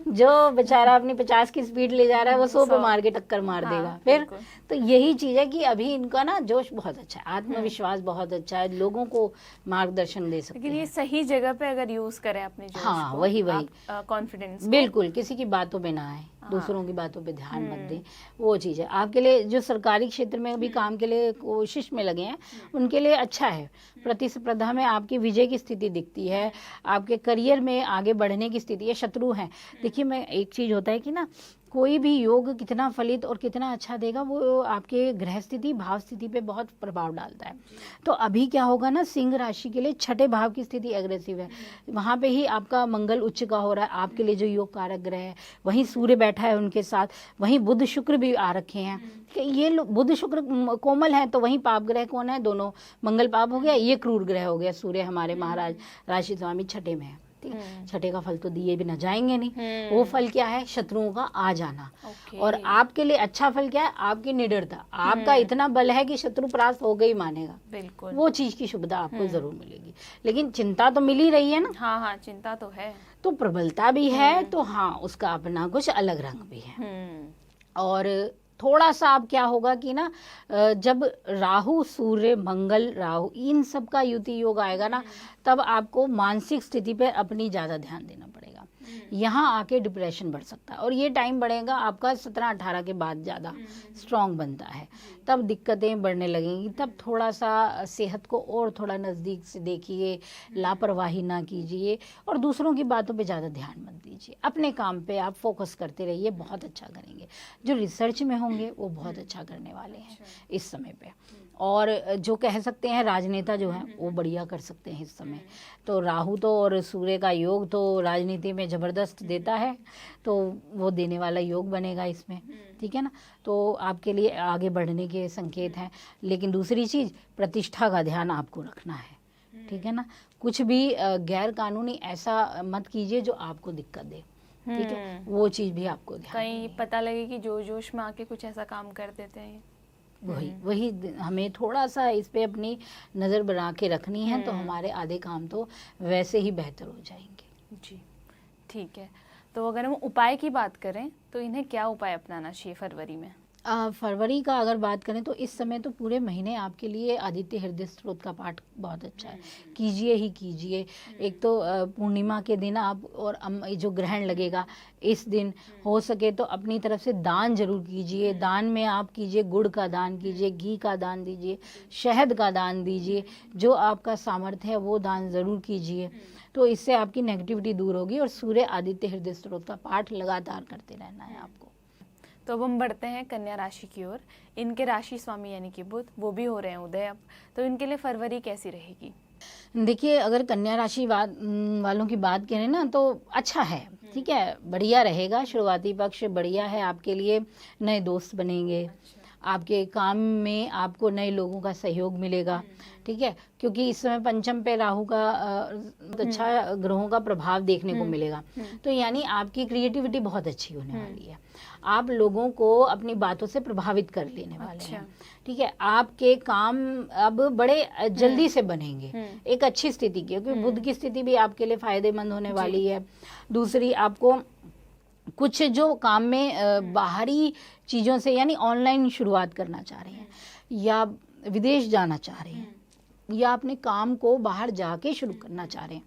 जो बेचारा अपनी 50 की स्पीड ले जा रहा है वो 100 पे मार के टक्कर मार देगा फिर। तो यही चीज है कि अभी इनका ना जोश बहुत अच्छा है, आत्मविश्वास बहुत अच्छा है, लोगों को मार्गदर्शन दे सकते हैं। लेकिन ये सही जगह पे अगर यूज करें अपने जोश हाँ, को, वही कॉन्फिडेंस, बिल्कुल किसी की बातों पे ना आए, दूसरों की बातों पे ध्यान मत दें। वो चीज़ है आपके लिए। जो सरकारी क्षेत्र में अभी काम के लिए कोशिश में लगे हैं उनके लिए अच्छा है। प्रतिस्पर्धा में आपकी विजय की स्थिति दिखती है, आपके करियर में आगे बढ़ने की स्थिति है। शत्रु हैं, देखिए मैं एक चीज़ होता है कि ना कोई भी योग कितना फलित और कितना अच्छा देगा वो आपके ग्रह स्थिति भाव स्थिति पे बहुत प्रभाव डालता है। तो अभी क्या होगा ना, सिंह राशि के लिए छठे भाव की स्थिति एग्रेसिव है, वहाँ पे ही आपका मंगल उच्च का हो रहा है आपके लिए जो योग कारक ग्रह है, वहीं सूर्य बैठा है उनके साथ, वहीं बुध शुक्र भी आ रखे हैं। ये बुध शुक्र कोमल है, तो वहीं पाप ग्रह कौन है, दोनों मंगल पाप हो गया, ये क्रूर ग्रह हो गया, सूर्य हमारे महाराज राशि स्वामी छठे में है। छठे का फल तो दिए भी न जाएंगे नहीं। वो फल क्या है, शत्रुओं का आ जाना। और आपके लिए अच्छा फल क्या है, आपकी निडरता। आपका इतना बल है कि शत्रु परास्त हो गई मानेगा, बिल्कुल वो चीज की शुभता आपको जरूर मिलेगी। लेकिन चिंता तो मिल ही रही है ना। हाँ हाँ, चिंता तो है, तो प्रबलता भी है, तो हाँ उसका अपना कुछ अलग रंग भी है। और थोड़ा सा अब क्या होगा कि ना जब राहु सूर्य मंगल राहु इन सब का युति योग आएगा ना, तब आपको मानसिक स्थिति पे अपनी ज़्यादा ध्यान देना पड़ेगा। यहाँ आके डिप्रेशन बढ़ सकता है, और ये टाइम बढ़ेगा आपका 17-18 के बाद ज़्यादा स्ट्रांग बनता है, तब दिक्कतें बढ़ने लगेंगी। तब थोड़ा सा सेहत को और थोड़ा नज़दीक से देखिए, लापरवाही ना कीजिए, और दूसरों की बातों पे ज़्यादा ध्यान मत दीजिए। अपने काम पे आप फोकस करते रहिए, बहुत अच्छा करेंगे। जो रिसर्च में होंगे वो बहुत अच्छा करने वाले हैं इस समय पे। और जो कह सकते हैं राजनेता जो हैं वो बढ़िया कर सकते हैं इस समय। तो राहु तो और सूर्य का योग तो राजनीति में ज़बरदस्त देता है, तो वो देने वाला योग बनेगा इसमें, ठीक है ना। तो आपके लिए आगे बढ़ने के संकेत हैं। लेकिन दूसरी चीज़, प्रतिष्ठा का ध्यान आपको रखना है, ठीक है ना। कुछ भी गैर कानूनी ऐसा मत कीजिए जो आपको दिक्कत दे, ठीक है। वो चीज़ भी आपको ध्यान, कहीं पता लगे कि जोश में आके कुछ ऐसा काम कर देते हैं, वही हमें थोड़ा सा इस पे अपनी नज़र बना के रखनी है, तो हमारे आधे काम तो वैसे ही बेहतर हो जाएंगे। जी ठीक है। तो अगर हम उपाय की बात करें तो इन्हें क्या उपाय अपनाना चाहिए फरवरी में? फरवरी का अगर बात करें तो इस समय तो पूरे महीने आपके लिए आदित्य हृदय स्त्रोत का पाठ बहुत अच्छा है, कीजिए ही कीजिए। एक तो पूर्णिमा के दिन आप, और जो ग्रहण लगेगा इस दिन हो सके तो अपनी तरफ से दान जरूर कीजिए। दान में आप कीजिए, गुड़ का दान कीजिए, घी का दान दीजिए, शहद का दान दीजिए, जो आपका सामर्थ्य है वो दान ज़रूर कीजिए। तो इससे आपकी नेगेटिविटी दूर होगी। और सूर्य आदित्य हृदय स्त्रोत का पाठ लगातार करते रहना है आपको। तो अब हम बढ़ते हैं कन्या राशि की ओर। इनके राशि स्वामी यानी कि बुध, वो भी हो रहे हैं उदय अब, तो इनके लिए फरवरी कैसी रहेगी? देखिए, अगर कन्या राशि वालों की बात करें ना तो अच्छा है, ठीक है, बढ़िया रहेगा। शुरुआती पक्ष बढ़िया है आपके लिए। नए दोस्त बनेंगे, आपके काम में आपको नए लोगों का सहयोग मिलेगा, ठीक है, क्योंकि इस समय पंचम पे राहु का अच्छा ग्रहों का प्रभाव देखने को मिलेगा। तो यानी आपकी क्रिएटिविटी बहुत अच्छी होने वाली है। आप लोगों को अपनी बातों से प्रभावित कर लेने वाले हैं, ठीक है। आपके काम अब बड़े जल्दी से बनेंगे, एक अच्छी स्थिति की, क्योंकि बुध की स्थिति भी आपके लिए फायदेमंद होने वाली है। दूसरी, आपको कुछ जो काम में बाहरी चीज़ों से, यानी ऑनलाइन शुरुआत करना चाह रहे हैं, या विदेश जाना चाह रहे हैं, या अपने काम को बाहर जाके शुरू करना चाह रहे हैं,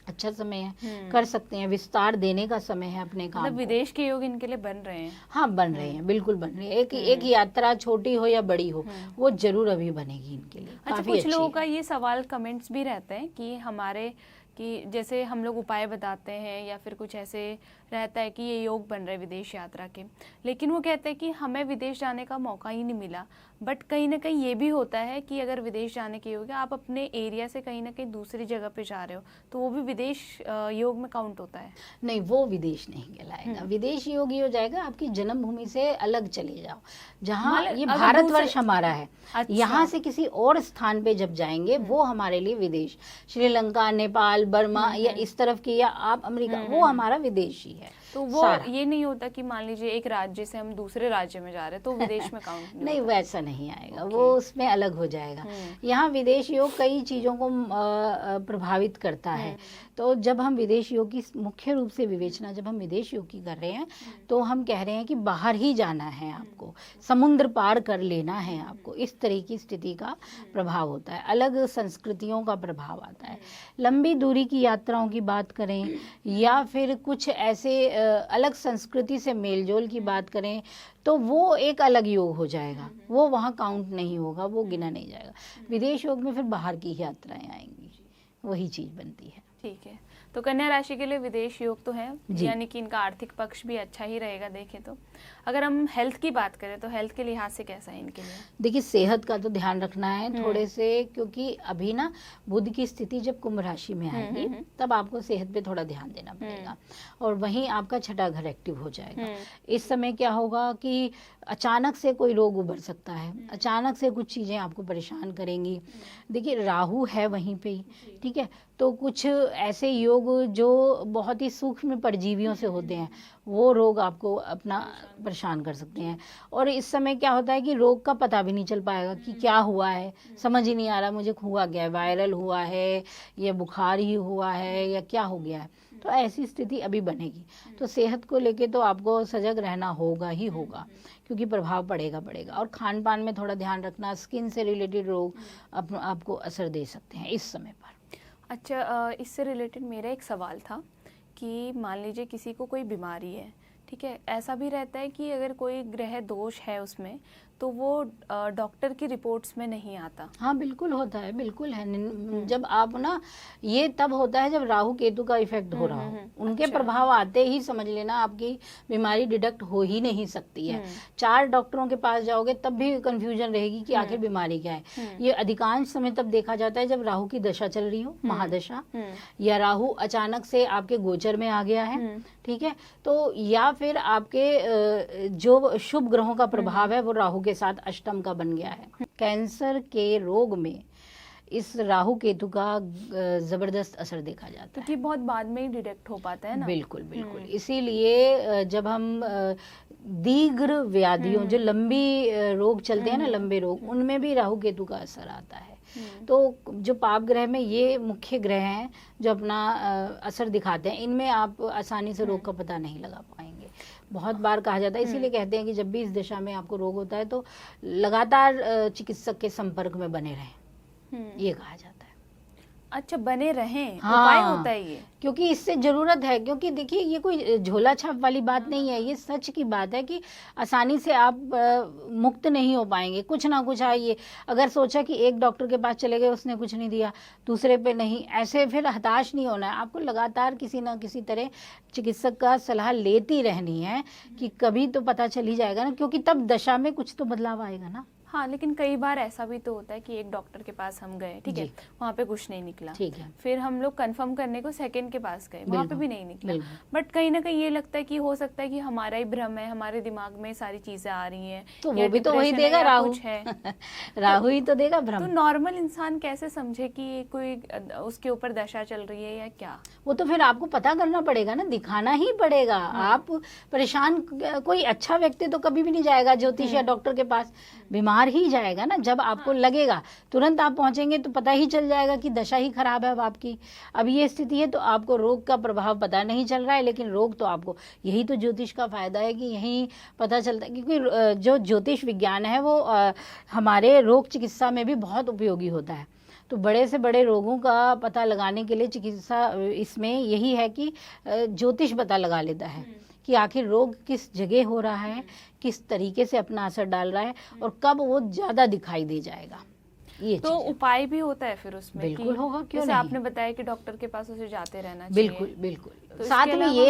अच्छा समय है, कर सकते हैं। विस्तार देने का समय है अपने काम मतलब को। विदेश के योग इनके लिए बन रहे हैं? हाँ, बन रहे हैं, बिल्कुल बन रहे हैं। एक यात्रा छोटी हो या बड़ी हो, वो जरूर अभी बनेगी इनके लिए। अच्छा, काफी कुछ अच्छी लोगों है। का ये सवाल कमेंट्स भी रहते हैं कि हमारे कि जैसे हम लोग उपाय बताते हैं या फिर कुछ ऐसे रहता है कि ये योग बन रहे विदेश यात्रा के, लेकिन वो कहते हैं कि हमें विदेश जाने का मौका ही नहीं मिला। बट कहीं ना कहीं ये भी होता है कि अगर विदेश जाने के योग है, आप अपने एरिया से कहीं ना कहीं दूसरी जगह पे जा रहे हो, तो वो भी विदेश योग में काउंट होता है? नहीं, वो विदेश नहीं कहलाएगा। विदेश योग ये हो जाएगा आपकी जन्मभूमि से अलग चले जाओ, जहाँ ये अगर भारतवर्ष हमारा है। अच्छा। यहाँ से किसी और स्थान पे जब जाएंगे, वो हमारे लिए विदेश। श्रीलंका, नेपाल, बर्मा या इस तरफ की, या आप अमेरिका, वो हमारा विदेश ही है। तो वो ये नहीं होता कि मान लीजिए एक राज्य से हम दूसरे राज्य में जा रहे हैं तो विदेश में काउंट नहीं, वैसा नहीं आएगा, वो उसमें अलग हो जाएगा। यहाँ विदेश योग कई चीज़ों को प्रभावित करता है। तो जब हम विदेश योग की मुख्य रूप से विवेचना जब हम विदेश योग की कर रहे हैं, तो हम कह रहे हैं कि बाहर ही जाना है आपको, समुद्र पार कर लेना है आपको, इस तरह की स्थिति का प्रभाव होता है। अलग संस्कृतियों का प्रभाव आता है। लंबी दूरी की यात्राओं की बात करें, या फिर कुछ ऐसे अलग संस्कृति से मेलजोल की बात करें, तो वो एक अलग योग हो जाएगा, वो वहाँ काउंट नहीं होगा, वो गिना नहीं जाएगा। विदेश योग में फिर बाहर की यात्राएं आएंगी, वही चीज़ बनती है। ठीक है, तो कन्या राशि के लिए विदेश योग तो है, यानी कि इनका आर्थिक पक्ष भी अच्छा ही रहेगा देखें तो। अगर हम हेल्थ की बात करें तो हेल्थ के लिहाज से कैसा है इनके लिए? देखिए, सेहत का तो ध्यान रखना है थोड़े से, क्योंकि अभी ना बुध की स्थिति जब कुंभ राशि में आएगी, तब आपको सेहत पे थोड़ा ध्यान देना पड़ेगा। और वहीं आपका छठा घर एक्टिव हो जाएगा। इस समय क्या होगा कि अचानक से कोई रोग उभर सकता है, अचानक से कुछ चीज़ें आपको परेशान करेंगी। देखिए, राहु है वहीं पे ही, ठीक है, तो कुछ ऐसे योग जो बहुत ही सूक्ष्म परजीवियों से होते हैं, वो रोग आपको अपना परेशान कर सकते हैं। और इस समय क्या होता है कि रोग का पता भी नहीं चल पाएगा कि क्या हुआ है, समझ ही नहीं आ रहा मुझे हुआ क्या है, वायरल हुआ है या बुखार ही हुआ है या क्या हो गया है। तो ऐसी स्थिति अभी बनेगी। तो सेहत को लेके तो आपको सजग रहना होगा ही होगा, क्योंकि प्रभाव पड़ेगा। और खान पान में थोड़ा ध्यान रखना, स्किन से रिलेटेड रोग आपको असर दे सकते हैं इस समय पर। अच्छा, इससे रिलेटेड मेरा एक सवाल था कि मान लीजिए किसी को कोई बीमारी है, ठीक है, ऐसा भी रहता है कि अगर कोई ग्रह दोष है उसमें, तो वो डॉक्टर की रिपोर्ट्स में नहीं आता? हाँ, बिल्कुल होता है, बिल्कुल है। जब आप ना, ये तब होता है जब राहु केतु का इफेक्ट हो रहा हो, उनके प्रभाव आते ही समझ लेना आपकी बीमारी डिटेक्ट हो ही नहीं सकती है। 4 डॉक्टरों के पास जाओगे तब भी कंफ्यूजन रहेगी कि आखिर बीमारी क्या है। ये अधिकांश समय तब देखा जाता है जब राहु की दशा चल रही हो, महादशा, या राहु अचानक से आपके गोचर में आ गया है, ठीक है, तो या फिर आपके जो शुभ ग्रहों का प्रभाव है वो राहु के साथ अष्टम का बन गया है। कैंसर के रोग में इस राहु केतु का जबरदस्त असर देखा जाता है, क्योंकि बहुत बाद में ही डिटेक्ट हो पाता है ना। बिल्कुल। इसीलिए जब हम दीर्घ व्याधियों, जो लंबी रोग चलते हैं ना, लंबे रोग, उनमें भी राहु केतु का असर आता है। तो जो पाप ग्रह में ये मुख्य ग्रह हैं जो अपना असर दिखाते हैं, इनमें आप आसानी से रोग का पता नहीं लगा पाएंगे। बहुत बार कहा जाता है, इसीलिए कहते हैं कि जब भी इस दिशा में आपको रोग होता है तो लगातार चिकित्सक के संपर्क में बने रहें, ये कहा जाता है। अच्छा, बने रहें, हाँ, उपाय होता है ये। क्योंकि इससे जरूरत है, क्योंकि देखिए ये कोई झोला छाप वाली बात नहीं है, ये सच की बात है कि आसानी से आप मुक्त नहीं हो पाएंगे, कुछ ना कुछ आइए। अगर सोचा कि एक डॉक्टर के पास चले गए, उसने कुछ नहीं दिया, दूसरे पे नहीं, ऐसे फिर हताश नहीं होना है। आपको लगातार किसी ना किसी तरह चिकित्सक का सलाह लेती रहनी है कि कभी तो पता चल ही जाएगा ना, क्योंकि तब दशा में कुछ तो बदलाव आएगा ना। हाँ, लेकिन कई बार ऐसा भी तो होता है कि एक डॉक्टर के पास हम गए, ठीक है, जी। वहाँ पे कुछ नहीं निकला, ठीक है, फिर हम लोग कंफर्म करने को सेकंड के पास गए, वहाँ पे बिल्कुल, भी नहीं निकला। बिल्कुल। बट कहीं ना कहीं ये लगता है कि हो सकता है कि हमारा ही भ्रम है, हमारे दिमाग में सारी चीजें आ रही हैं, तो या वो भी तो वही डिप्रेशन है, देगा या राहु। कुछ है। राहु ही तो देगा तो भ्रम। नॉर्मल इंसान कैसे समझे कि कोई उसके ऊपर दशा चल रही है या क्या? वो तो फिर आपको पता करना पड़ेगा ना, दिखाना ही पड़ेगा। आप परेशान, कोई अच्छा व्यक्ति तो कभी भी नहीं जाएगा ज्योतिष या डॉक्टर के पास, बीमार ही जाएगा ना। जब आपको लगेगा तुरंत आप पहुंचेंगे तो पता ही चल जाएगा कि दशा ही खराब है अब आपकी, अब ये स्थिति है, तो आपको रोग का प्रभाव पता नहीं चल रहा है, लेकिन रोग तो आपको, यही तो ज्योतिष का फायदा है कि यही पता चलता है। क्योंकि जो ज्योतिष विज्ञान है वो हमारे रोग चिकित्सा में भी बहुत उपयोगी होता है। तो बड़े से बड़े रोगों का पता लगाने के लिए चिकित्सा इसमें यही है कि ज्योतिष पता लगा लेता है कि आखिर रोग किस जगह हो रहा है, किस तरीके से अपना असर डाल रहा है, और कब वो ज़्यादा दिखाई दे जाएगा। ये तो उपाय भी होता है फिर उसमें? बिल्कुल होगा, क्यों जैसे नहीं। आपने बताया कि डॉक्टर के पास उसे जाते रहना चाहिए। बिल्कुल बिल्कुल। तो साथ इसके में अलावा-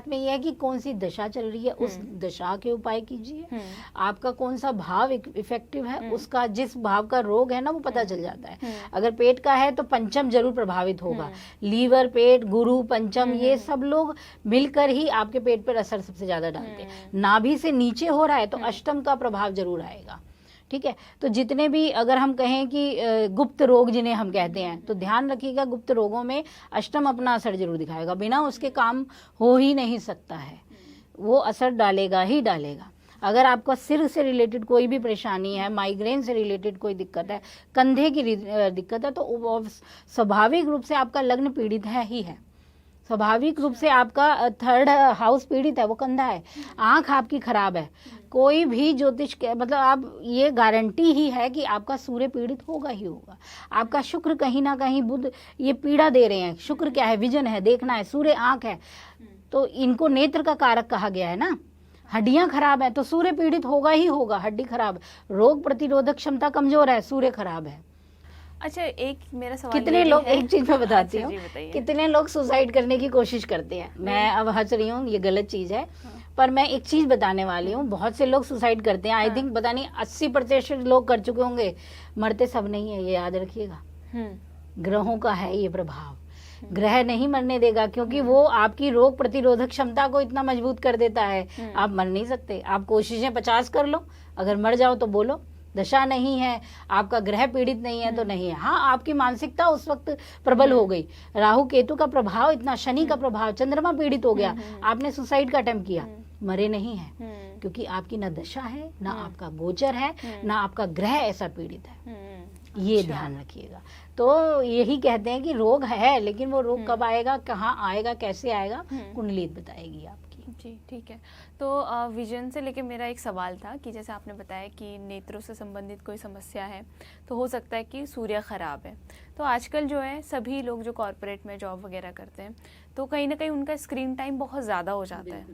ये है कि कौन सी दशा चल रही है, उस दशा के उपाय कीजिए। आपका कौन सा भाव इफेक्टिव है, उसका, जिस भाव का रोग है ना, वो पता चल जाता है। अगर पेट का है तो पंचम जरूर प्रभावित होगा, लीवर, पेट, गुरु, पंचम, ये सब लोग मिलकर ही आपके पेट पर असर सबसे ज्यादा डालते हैं। नाभि से नीचे हो रहा है तो अष्टम का प्रभाव जरूर आएगा। ठीक है, तो जितने भी, अगर हम कहें कि गुप्त रोग जिन्हें हम कहते हैं, तो ध्यान रखिएगा गुप्त रोगों में अष्टम अपना असर जरूर दिखाएगा, बिना उसके काम हो ही नहीं सकता है, वो असर डालेगा ही डालेगा। अगर आपका सिर से रिलेटेड कोई भी परेशानी है, माइग्रेन से रिलेटेड कोई दिक्कत है, कंधे की दिक्कत है, तो स्वाभाविक रूप से आपका लग्न पीड़ित है ही है, स्वाभाविक रूप से आपका थर्ड हाउस पीड़ित है, वो कंधा है, आंख आपकी खराब है, कोई भी ज्योतिष के, मतलब आप, ये गारंटी ही है कि आपका सूर्य पीड़ित होगा ही होगा। आपका शुक्र कहीं ना कहीं, बुध, ये पीड़ा दे रहे हैं। शुक्र क्या है? विजन है, देखना है। सूर्य आंख है, तो इनको नेत्र का कारक कहा गया है ना। हड्डियां खराब है तो सूर्य पीड़ित होगा ही होगा, हड्डी खराब, रोग प्रतिरोधक क्षमता कमजोर है, सूर्य खराब है। अच्छा, एक मेरा सवाल कितने लोग, एक चीज मैं बताती अच्छा हूँ, जी, बताइए। कितने लोग सुसाइड करने की कोशिश करते हैं। मैं अब हंस रही हूँ, ये गलत चीज है, पर मैं एक चीज बताने वाली हूँ। बहुत से लोग सुसाइड करते हैं, आई थिंक पता नहीं 80% लोग कर चुके होंगे। मरते सब नहीं है, ये याद रखिएगा। ग्रहों का है ये प्रभाव, ग्रह नहीं मरने देगा, क्योंकि वो आपकी रोग प्रतिरोधक क्षमता को इतना मजबूत कर देता है। आप मर नहीं सकते, आप कोशिशें 50 कर लो, अगर मर जाओ तो बोलो दशा नहीं है, आपका ग्रह पीड़ित नहीं है तो नहीं है। हाँ, आपकी मानसिकता उस वक्त प्रबल हो गई, राहु केतु का प्रभाव इतना, शनि का प्रभाव, चंद्रमा पीड़ित हो गया, आपने सुसाइड का अटेम्प्ट किया, मरे नहीं है, क्योंकि आपकी ना दशा है, ना आपका गोचर है, ना आपका ग्रह ऐसा पीड़ित है। ये ध्यान रखिएगा। तो यही कहते हैं कि रोग है, लेकिन वो रोग कब आएगा, कहाँ आएगा, कैसे आएगा, कुंडली बताएगी आपकी। जी, ठीक है। तो विजन से लेके मेरा एक सवाल था कि जैसे आपने बताया कि नेत्रों से संबंधित कोई समस्या है तो हो सकता है कि सूर्य खराब है। तो आजकल जो है सभी लोग जो कॉर्पोरेट में जॉब वगैरह करते हैं तो कहीं ना कहीं उनका स्क्रीन टाइम बहुत ज़्यादा हो जाता है,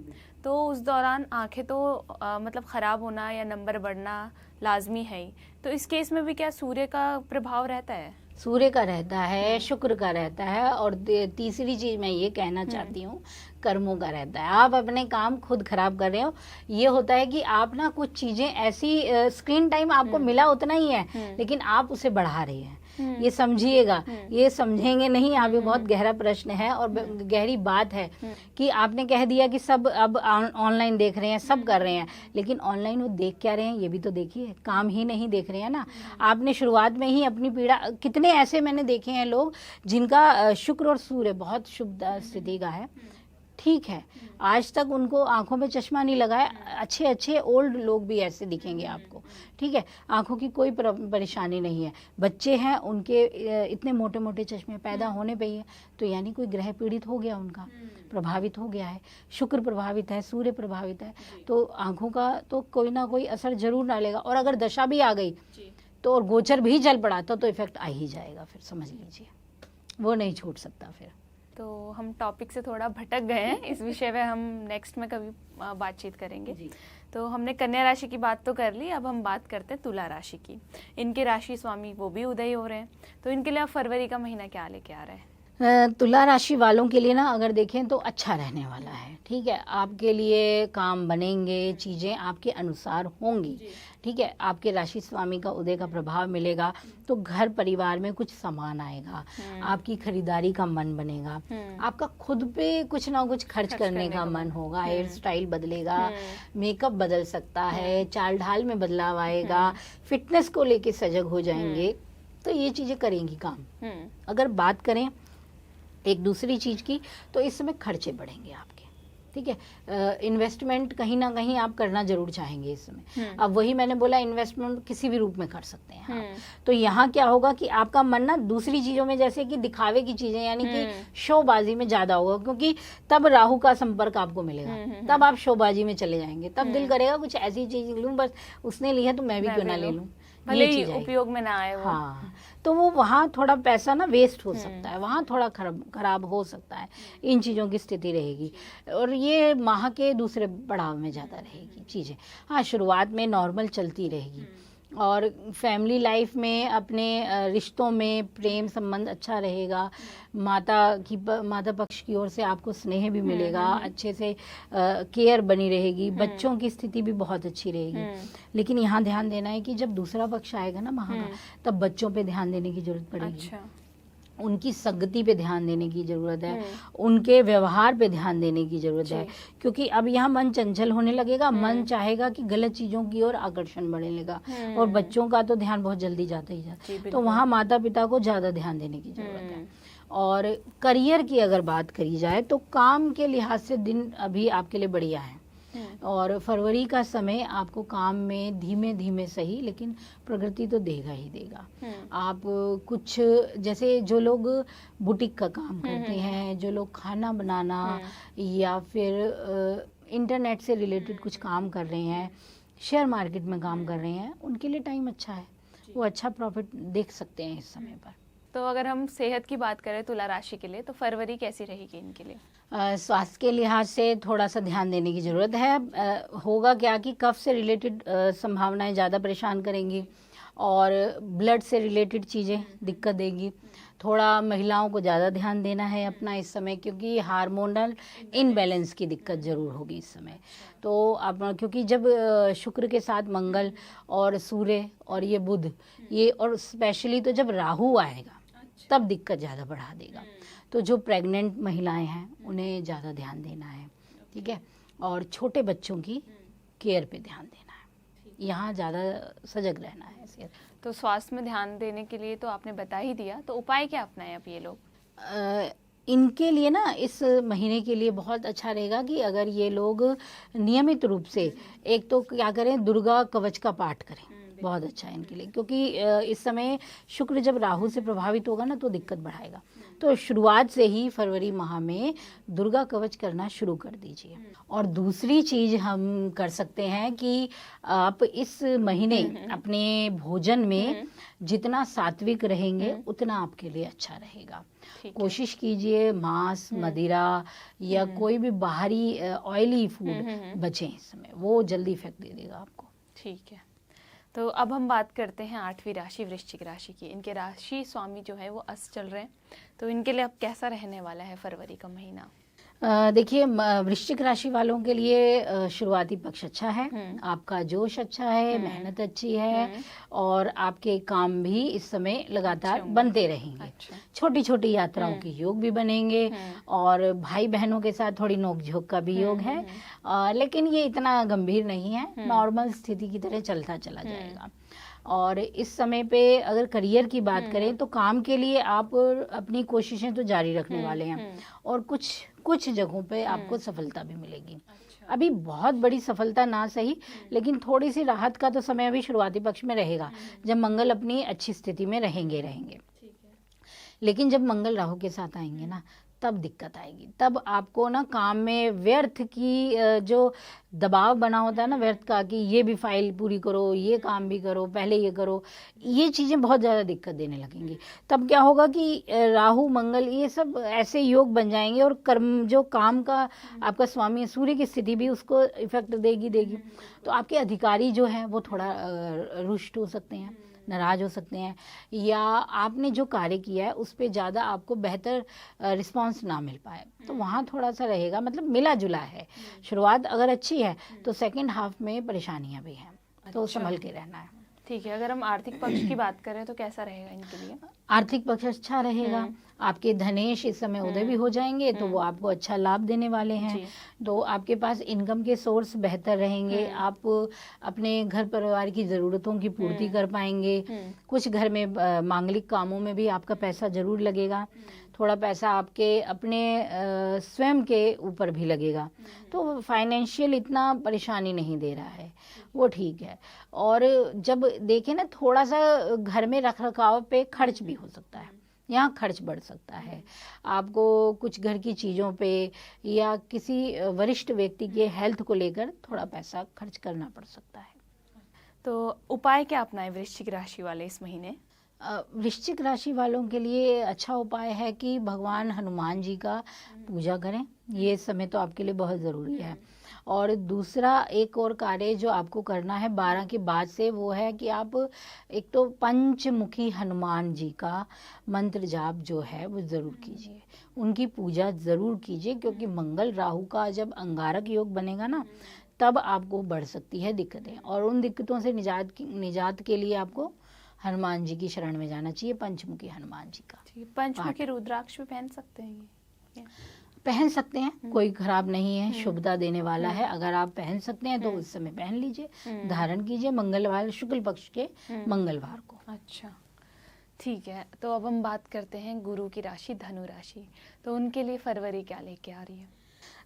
तो उस दौरान आंखें तो मतलब ख़राब होना या नंबर बढ़ना लाजमी है ही। तो इस केस में भी क्या सूर्य का प्रभाव रहता है? सूर्य का रहता है, शुक्र का रहता है, और तीसरी चीज मैं ये कहना चाहती हूँ, कर्मों का रहता है। आप अपने काम खुद खराब कर रहे हो। ये होता है कि आप ना कुछ चीजें ऐसी, स्क्रीन टाइम आपको मिला उतना ही है, लेकिन आप उसे बढ़ा रहे हैं, ये समझिएगा। ये समझेंगे नहीं आप, ये बहुत गहरा प्रश्न है और गहरी बात है कि आपने कह दिया कि सब अब ऑनलाइन देख रहे हैं, सब कर रहे हैं, लेकिन ऑनलाइन वो देख क्या रहे हैं ये भी तो देखिए, काम ही नहीं देख रहे हैं ना। आपने शुरुआत में ही अपनी पीड़ा, कितने ऐसे मैंने देखे हैं लोग जिनका शुक्र और सूर्य बहुत शुभ स्थिति का है, ठीक है, आज तक उनको आंखों में चश्मा नहीं लगाया, अच्छे अच्छे ओल्ड लोग भी ऐसे दिखेंगे आपको, ठीक है, आंखों की कोई परेशानी नहीं है, बच्चे हैं उनके इतने मोटे मोटे चश्मे पैदा होने पे ही है, तो यानी कोई ग्रह पीड़ित हो गया, उनका प्रभावित हो गया है, शुक्र प्रभावित है, सूर्य प्रभावित है, तो आंखों का तो कोई ना कोई असर जरूर डालेगा। और अगर दशा भी आ गई तो और गोचर भी जल पड़ा तो इफेक्ट आ ही जाएगा, फिर समझ लीजिए। वो नहीं छूट सकता फिर। तो हम टॉपिक से थोड़ा भटक गए हैं, इस विषय पे हम नेक्स्ट में कभी बातचीत करेंगे। तो हमने कन्या राशि की बात तो कर ली, अब हम बात करते हैं तुला राशि की। इनके राशि स्वामी वो भी उदय हो रहे हैं, तो इनके लिए अब फरवरी का महीना क्या लेके आ रहा है? तुला राशि वालों के लिए ना अगर देखें तो अच्छा रहने वाला है, ठीक है। आपके लिए काम बनेंगे, चीज़ें आपके अनुसार होंगी, ठीक है। आपके राशि स्वामी का उदय का प्रभाव मिलेगा तो घर परिवार में कुछ सामान आएगा, आपकी खरीदारी का मन बनेगा, आपका खुद पे कुछ ना कुछ खर्च करने का मन होगा, हेयर स्टाइल बदलेगा, मेकअप बदल सकता है, चाल ढाल में बदलाव आएगा, फिटनेस को लेके सजग हो जाएंगे, तो ये चीज़ें करेंगी काम। अगर बात करें एक दूसरी चीज़ की तो इस समय खर्चे बढ़ेंगे आपके, ठीक है। इन्वेस्टमेंट कहीं ना कहीं आप करना जरूर चाहेंगे इस समय। अब वही मैंने बोला, इन्वेस्टमेंट किसी भी रूप में कर सकते हैं आप। तो यहाँ क्या होगा कि आपका मन ना दूसरी चीज़ों में, जैसे कि दिखावे की चीज़ें यानी कि शोबाजी में ज़्यादा होगा, क्योंकि तब राहु का संपर्क आपको मिलेगा, तब आप शोबाजी में चले जाएंगे, तब दिल करेगा कुछ ऐसी चीज़ लूँ, बस उसने ली है तो मैं भी क्यों ना ले लूँ, भले ही उपयोग में ना आए वो। हाँ, तो वो वहाँ थोड़ा पैसा ना वेस्ट हो सकता है, वहाँ थोड़ा खराब हो सकता है, इन चीज़ों की स्थिति रहेगी। और ये माह के दूसरे पड़ाव में ज़्यादा रहेगी चीज़ें। हाँ, शुरुआत में नॉर्मल चलती रहेगी, और फैमिली लाइफ में अपने रिश्तों में प्रेम संबंध अच्छा रहेगा, माता पक्ष की ओर से आपको स्नेह भी मिलेगा, अच्छे से केयर बनी रहेगी, बच्चों की स्थिति भी बहुत अच्छी रहेगी। लेकिन यहाँ ध्यान देना है कि जब दूसरा पक्ष आएगा ना माह का, तब बच्चों पे ध्यान देने की जरूरत पड़ेगी। अच्छा। उनकी संगति पे ध्यान देने की ज़रूरत है, उनके व्यवहार पे ध्यान देने की ज़रूरत है, क्योंकि अब यहाँ मन चंचल होने लगेगा, मन चाहेगा कि गलत चीज़ों की ओर आकर्षण बढ़ने लगा, और बच्चों का तो ध्यान बहुत जल्दी जाता ही जाता, तो वहाँ माता पिता को ज़्यादा ध्यान देने की ज़रूरत है। और करियर की अगर बात करी जाए तो काम के लिहाज से दिन अभी आपके लिए बढ़िया है, और फरवरी का समय आपको काम में धीमे धीमे सही लेकिन प्रगति तो देगा ही देगा। आप कुछ, जैसे जो लोग बुटीक का काम करते हैं, जो लोग खाना बनाना या फिर इंटरनेट से रिलेटेड कुछ काम कर रहे हैं, शेयर मार्केट में काम कर रहे हैं, उनके लिए टाइम अच्छा है, वो अच्छा प्रॉफिट देख सकते हैं इस समय पर। तो अगर हम सेहत की बात करें तुला राशि के लिए, तो फरवरी कैसी रहेगी इनके लिए? स्वास्थ्य के लिहाज से थोड़ा सा ध्यान देने की ज़रूरत है। होगा क्या कि कफ से रिलेटेड संभावनाएं ज़्यादा परेशान करेंगी, और ब्लड से रिलेटेड चीज़ें दिक्कत देंगी। थोड़ा महिलाओं को ज़्यादा ध्यान देना है अपना इस समय, क्योंकि हार्मोनल इनबैलेंस की दिक्कत ज़रूर होगी इस समय। तो अब क्योंकि जब शुक्र के साथ मंगल और सूर्य और ये बुध, ये और स्पेशली तो जब राहु आएगा तब दिक्कत ज़्यादा बढ़ा देगा। तो जो प्रेग्नेंट महिलाएं हैं उन्हें ज़्यादा ध्यान देना है, ठीक है। और छोटे बच्चों की केयर पे ध्यान देना है, यहाँ ज़्यादा सजग रहना है। तो स्वास्थ्य में ध्यान देने के लिए तो आपने बता ही दिया, तो उपाय क्या अपनाएं अब ये लोग? इनके लिए ना इस महीने के लिए बहुत अच्छा रहेगा कि अगर ये लोग नियमित रूप से, एक तो क्या करें, दुर्गा कवच का पाठ करें, बहुत अच्छा है इनके लिए, क्योंकि इस समय शुक्र जब राहु से प्रभावित होगा ना तो दिक्कत बढ़ाएगा। तो शुरुआत से ही फरवरी माह में दुर्गा कवच करना शुरू कर दीजिए। और दूसरी चीज़ हम कर सकते हैं कि आप इस महीने अपने भोजन में जितना सात्विक रहेंगे उतना आपके लिए अच्छा रहेगा। कोशिश कीजिए मांस, मदिरा या कोई भी बाहरी ऑयली फूड बचें इस समय, वो जल्दी इफेक्ट दे देगा आपको। ठीक है, तो अब हम बात करते हैं 8वीं राशि वृश्चिक राशि की। इनके राशि स्वामी जो है वो अस्त चल रहे हैं, तो इनके लिए अब कैसा रहने वाला है फरवरी का महीना? देखिए, वृश्चिक राशि वालों के लिए शुरुआती पक्ष अच्छा है, आपका जोश अच्छा है, मेहनत अच्छी है, और आपके काम भी इस समय लगातार बनते रहेंगे। छोटी छोटी यात्राओं के योग भी बनेंगे, और भाई बहनों के साथ थोड़ी नोकझोंक का भी योग है, लेकिन ये इतना गंभीर नहीं है, नॉर्मल स्थिति की तरह चलता चला जाएगा। और इस समय पे अगर करियर की बात करें तो काम के लिए आप अपनी कोशिशें तो जारी रखने वाले हैं, और कुछ जगहों पे आपको सफलता भी मिलेगी। अभी बहुत बड़ी सफलता ना सही, लेकिन थोड़ी सी राहत का तो समय अभी शुरुआती पक्ष में रहेगा, जब मंगल अपनी अच्छी स्थिति में रहेंगे। लेकिन जब मंगल राहु के साथ आएंगे ना, तब दिक्कत आएगी। तब आपको ना काम में व्यर्थ की जो दबाव बना होता है ना व्यर्थ का, कि ये भी फाइल पूरी करो, ये काम भी करो, पहले ये करो, ये चीज़ें बहुत ज़्यादा दिक्कत देने लगेंगी। तब क्या होगा कि राहु मंगल ये सब ऐसे योग बन जाएंगे, और कर्म जो काम का आपका स्वामी है सूर्य की स्थिति भी उसको इफेक्ट देगी। तो आपके अधिकारी जो हैं वो थोड़ा रुष्ट हो सकते हैं, नाराज हो सकते हैं, या आपने जो कार्य किया है उस पर ज़्यादा आपको बेहतर रिस्पांस ना मिल पाए, तो वहाँ थोड़ा सा रहेगा। मतलब मिला जुला है, शुरुआत अगर अच्छी है तो सेकंड हाफ में परेशानियाँ भी हैं, तो संभल के रहना है। ठीक है, अगर हम आर्थिक पक्ष की बात करें तो कैसा रहेगा इनके लिए? आर्थिक पक्ष अच्छा रहेगा, आपके धनेश इस समय उदय भी हो जाएंगे, तो वो आपको अच्छा लाभ देने वाले हैं। तो आपके पास इनकम के सोर्स बेहतर रहेंगे, आप अपने घर परिवार की ज़रूरतों की पूर्ति कर पाएंगे। कुछ घर में मांगलिक कामों में भी आपका पैसा जरूर लगेगा, थोड़ा पैसा आपके अपने स्वयं के ऊपर भी लगेगा। तो फाइनेंशियल इतना परेशानी नहीं दे रहा है, वो ठीक है। और जब देखें ना, थोड़ा सा घर में रख रखाव पे खर्च भी हो सकता है, यहाँ खर्च बढ़ सकता है। आपको कुछ घर की चीज़ों पे या किसी वरिष्ठ व्यक्ति के हेल्थ को लेकर थोड़ा पैसा खर्च करना पड़ सकता है। तो उपाय क्या अपनाएं वृश्चिक राशि वाले इस महीने? वृश्चिक राशि वालों के लिए अच्छा उपाय है कि भगवान हनुमान जी का पूजा करें, ये समय तो आपके लिए बहुत ज़रूरी है। और दूसरा एक और कार्य जो आपको करना है 12 के बाद से, वो है कि आप एक तो पंचमुखी हनुमान जी का मंत्र जाप जो है वो ज़रूर कीजिए, उनकी पूजा ज़रूर कीजिए, क्योंकि मंगल राहु का जब अंगारक योग बनेगा ना, तब आपको बढ़ सकती है दिक्कतें, और उन दिक्कतों से निजात के लिए आपको हनुमान जी की शरण में जाना चाहिए, पंचमुखी हनुमान जी का। पंचमुखी रुद्राक्ष भी पहन सकते हैं ये? पहन सकते हैं, कोई खराब नहीं है, शुभता देने वाला है। अगर आप पहन सकते हैं तो उस समय पहन लीजिए, धारण कीजिए मंगलवार, शुक्ल पक्ष के मंगलवार को। अच्छा, ठीक है। तो अब हम बात करते हैं गुरु की राशि धनु राशि, तो उनके लिए फरवरी क्या लेके आ रही है?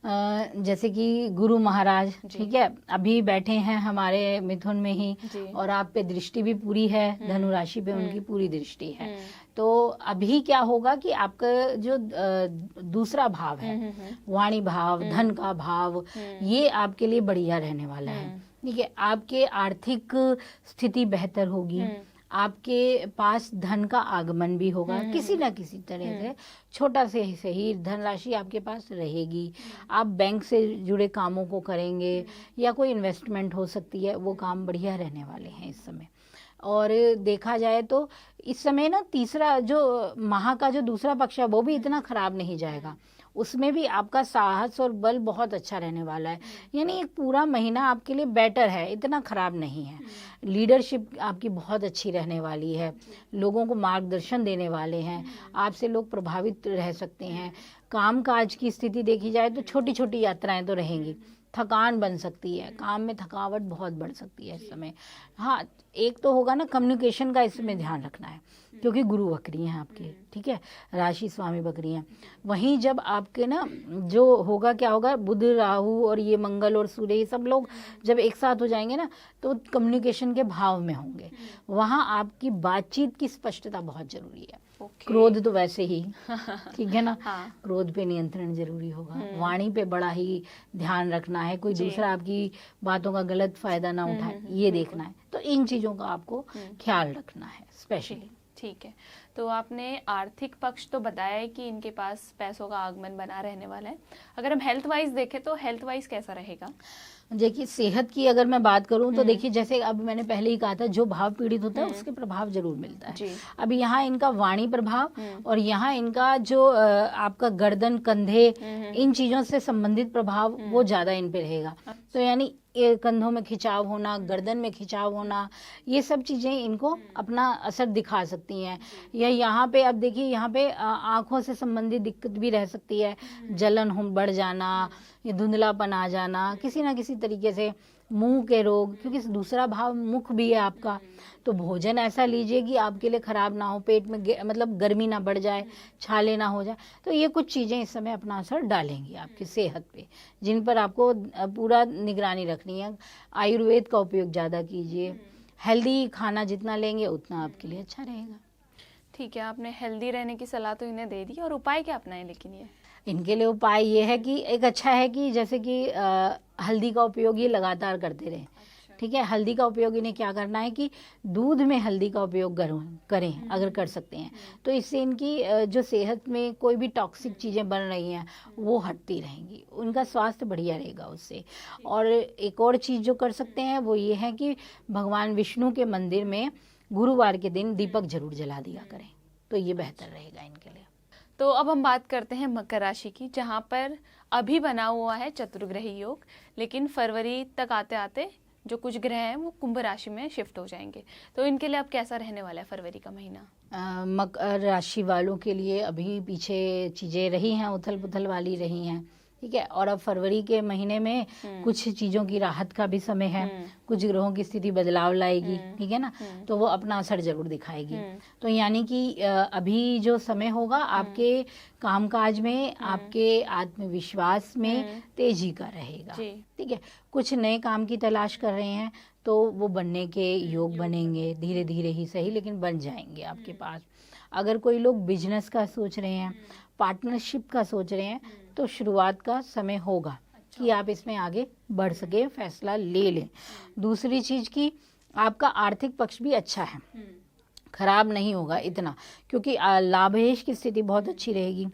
जैसे कि गुरु महाराज, ठीक है, अभी बैठे हैं हमारे मिथुन में ही, और आप पे दृष्टि भी पूरी है, धनु राशि पे उनकी पूरी दृष्टि है। तो अभी क्या होगा कि आपका जो दूसरा भाव है, वाणी भाव, धन का भाव, ये आपके लिए बढ़िया रहने वाला है। ठीक है, आपके आर्थिक स्थिति बेहतर होगी, आपके पास धन का आगमन भी होगा, किसी ना किसी तरह से छोटा से ही धनराशि आपके पास रहेगी। आप बैंक से जुड़े कामों को करेंगे, या कोई इन्वेस्टमेंट हो सकती है, वो काम बढ़िया रहने वाले हैं इस समय। और देखा जाए तो इस समय ना तीसरा जो माह का जो दूसरा पक्ष है वो भी इतना खराब नहीं जाएगा, उसमें भी आपका साहस और बल बहुत अच्छा रहने वाला है। यानी एक पूरा महीना आपके लिए बेटर है, इतना खराब नहीं है। लीडरशिप आपकी बहुत अच्छी रहने वाली है, लोगों को मार्गदर्शन देने वाले हैं, आपसे लोग प्रभावित रह सकते हैं। काम काज की स्थिति देखी जाए तो छोटी छोटी यात्राएं तो रहेंगी, थकान बन सकती है, काम में थकावट बहुत बढ़ सकती है इस समय। हाँ, एक तो होगा ना कम्युनिकेशन का, इसमें ध्यान रखना है, क्योंकि गुरु बकरी हैं आपके, ठीक है, राशि स्वामी बकरी हैं। वहीं जब आपके ना जो होगा, क्या होगा, बुध राहु और ये मंगल और सूर्य, ये सब लोग जब एक साथ हो जाएंगे ना, तो कम्युनिकेशन के भाव में होंगे, वहाँ आपकी बातचीत की स्पष्टता बहुत जरूरी है। क्रोध तो वैसे ही ठीक है ना, क्रोध पे नियंत्रण जरूरी होगा, वाणी पे बड़ा ही ध्यान रखना है, कोई दूसरा आपकी बातों का गलत फायदा ना उठाए, ये देखना है। तो इन चीजों का आपको ख्याल रखना है स्पेशली। ठीक है, तो आपने आर्थिक पक्ष तो बताया है कि इनके पास पैसों का आगमन बना रहने वाला है। अगर हम हेल्थ वाइज देखें तो हेल्थ वाइज कैसा रहेगा? देखिए, सेहत की अगर मैं बात करूं तो देखिए, जैसे अब मैंने पहले ही कहा था, जो भाव पीड़ित होता है उसके प्रभाव जरूर मिलता है। अभी यहाँ इनका वाणी प्रभाव और यहाँ इनका जो आपका गर्दन, कंधे, इन चीजों से संबंधित प्रभाव वो ज्यादा इन पे रहेगा। तो यानी कंधों में खिंचाव होना, गर्दन में खिंचाव होना, ये सब चीजें इनको अपना असर दिखा सकती हैं। या यहाँ पे अब देखिए, यहाँ पे आंखों से संबंधित दिक्कत भी रह सकती है, जलन हो बढ़ जाना, या धुंधलापन आ जाना, किसी ना किसी तरीके से मुंह के रोग, क्योंकि दूसरा भाव मुख भी है आपका। तो भोजन ऐसा लीजिए कि आपके लिए खराब ना हो, पेट में मतलब गर्मी ना बढ़ जाए, छाले ना हो जाए। तो ये कुछ चीज़ें इस समय अपना असर डालेंगी आपकी सेहत पे, जिन पर आपको पूरा निगरानी रखनी है। आयुर्वेद का उपयोग ज़्यादा कीजिए, हेल्दी खाना जितना लेंगे उतना आपके लिए अच्छा रहेगा। ठीक है, आपने हेल्दी रहने की सलाह तो इन्हें दे दी, और उपाय क्या अपनाएं लेकिन ये? इनके लिए उपाय ये है कि एक अच्छा है कि जैसे कि हल्दी का उपयोग ये लगातार करते रहें। ठीक है, हल्दी का उपयोग इन्हें क्या करना है कि दूध में हल्दी का उपयोग करें अगर कर सकते हैं, तो इससे इनकी जो सेहत में कोई भी टॉक्सिक चीज़ें बन रही हैं वो हटती रहेंगी, उनका स्वास्थ्य बढ़िया रहेगा उससे। और एक और चीज़ जो कर सकते हैं वो ये है कि भगवान विष्णु के मंदिर में गुरुवार के दिन दीपक जरूर जला दिया करें, तो ये बेहतर रहेगा इनके लिए। तो अब हम बात करते हैं मकर राशि की, जहाँ पर अभी बना हुआ है चतुर्ग्रही योग, लेकिन फरवरी तक आते आते जो कुछ ग्रह हैं वो कुंभ राशि में शिफ्ट हो जाएंगे। तो इनके लिए अब कैसा रहने वाला है फरवरी का महीना? मकर राशि वालों के लिए अभी पीछे चीज़ें रही हैं, उथल पुथल वाली रही हैं, ठीक है। और अब फरवरी के महीने में कुछ चीज़ों की राहत का भी समय है, कुछ ग्रहों की स्थिति बदलाव लाएगी, ठीक है ना, तो वो अपना असर जरूर दिखाएगी। तो यानी कि अभी जो समय होगा आपके कामकाज में, आपके आत्मविश्वास में तेजी का रहेगा, ठीक है। कुछ नए काम की तलाश कर रहे हैं तो वो बनने के योग बनेंगे, धीरे धीरे ही सही लेकिन बन जाएंगे आपके पास। अगर कोई लोग बिजनेस का सोच रहे हैं, पार्टनरशिप का सोच रहे हैं, तो शुरुआत का समय होगा कि आप इसमें आगे बढ़ सके, फैसला ले लें। दूसरी चीज़ की आपका आर्थिक पक्ष भी अच्छा है, खराब नहीं होगा इतना, क्योंकि लाभेश की स्थिति बहुत अच्छी रहेगी,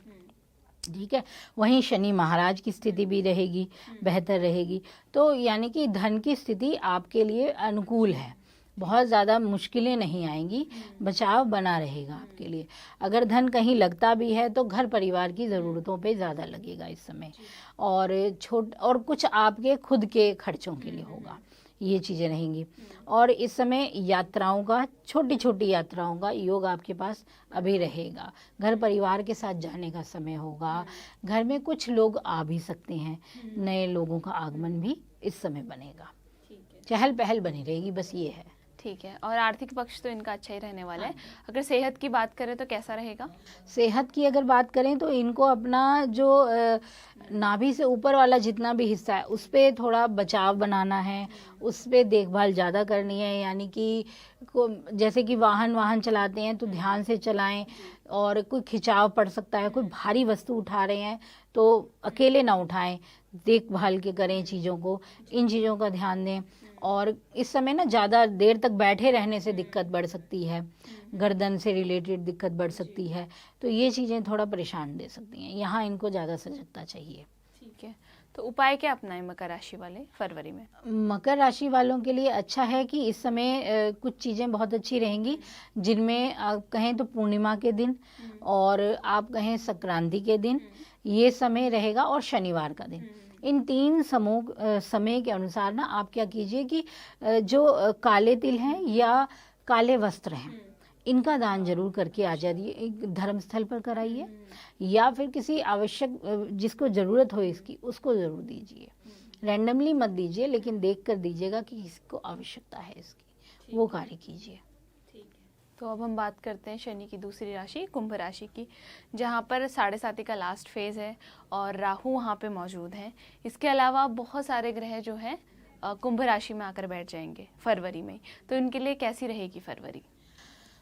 ठीक है। वहीं शनि महाराज की स्थिति भी रहेगी, बेहतर रहेगी। तो यानी कि धन की स्थिति आपके लिए अनुकूल है, बहुत ज़्यादा मुश्किलें नहीं आएंगी, बचाव बना रहेगा आपके लिए। अगर धन कहीं लगता भी है तो घर परिवार की ज़रूरतों पे ज़्यादा लगेगा इस समय, और कुछ आपके खुद के खर्चों के लिए होगा, ये चीज़ें रहेंगी। और इस समय यात्राओं का, छोटी छोटी यात्राओं का योग आपके पास अभी रहेगा। घर परिवार के साथ जाने का समय होगा, घर में कुछ लोग आ भी सकते हैं, नए लोगों का आगमन भी इस समय बनेगा, चहल पहल बनी रहेगी, बस ये है। ठीक है। और आर्थिक पक्ष तो इनका अच्छा ही रहने वाला है। अगर सेहत की बात करें तो कैसा रहेगा? सेहत की अगर बात करें तो इनको अपना जो नाभि से ऊपर वाला जितना भी हिस्सा है उस पर थोड़ा बचाव बनाना है, उस पर देखभाल ज़्यादा करनी है। यानी कि जैसे कि वाहन चलाते हैं तो ध्यान से चलाएं, और कोई खिंचाव पड़ सकता है, कोई भारी वस्तु उठा रहे हैं तो अकेले ना उठाएं, देखभाल के करें चीज़ों को, इन चीज़ों का ध्यान दें। और इस समय ना ज़्यादा देर तक बैठे रहने से दिक्कत बढ़ सकती है, गर्दन से रिलेटेड दिक्कत बढ़ सकती है, तो ये चीज़ें थोड़ा परेशान दे सकती हैं, यहाँ इनको ज़्यादा सजगता चाहिए। ठीक है। तो उपाय क्या अपनाएं मकर राशि वाले फरवरी में? मकर राशि वालों के लिए अच्छा है कि इस समय कुछ चीज़ें बहुत अच्छी रहेंगी, जिनमें आप कहें तो पूर्णिमा के दिन, और आप कहें संक्रांति के दिन, ये समय रहेगा, और शनिवार का दिन। इन तीन समय के अनुसार ना आप क्या कीजिए कि जो काले तिल हैं या काले वस्त्र हैं, इनका दान जरूर करके आ जाइए, एक धर्म स्थल पर कराइए, या फिर किसी आवश्यक जिसको ज़रूरत हो इसकी, उसको ज़रूर दीजिए। रैंडमली मत दीजिए, लेकिन देख कर दीजिएगा कि किसको आवश्यकता है इसकी, वो कार्य कीजिए। तो अब हम बात करते हैं शनि की दूसरी राशि कुंभ राशि की, जहाँ पर 7.5 का लास्ट फेज है और राहु वहाँ पे मौजूद है। इसके अलावा बहुत सारे ग्रह जो हैं कुंभ राशि में आकर बैठ जाएंगे फरवरी में। तो इनके लिए कैसी रहेगी फरवरी?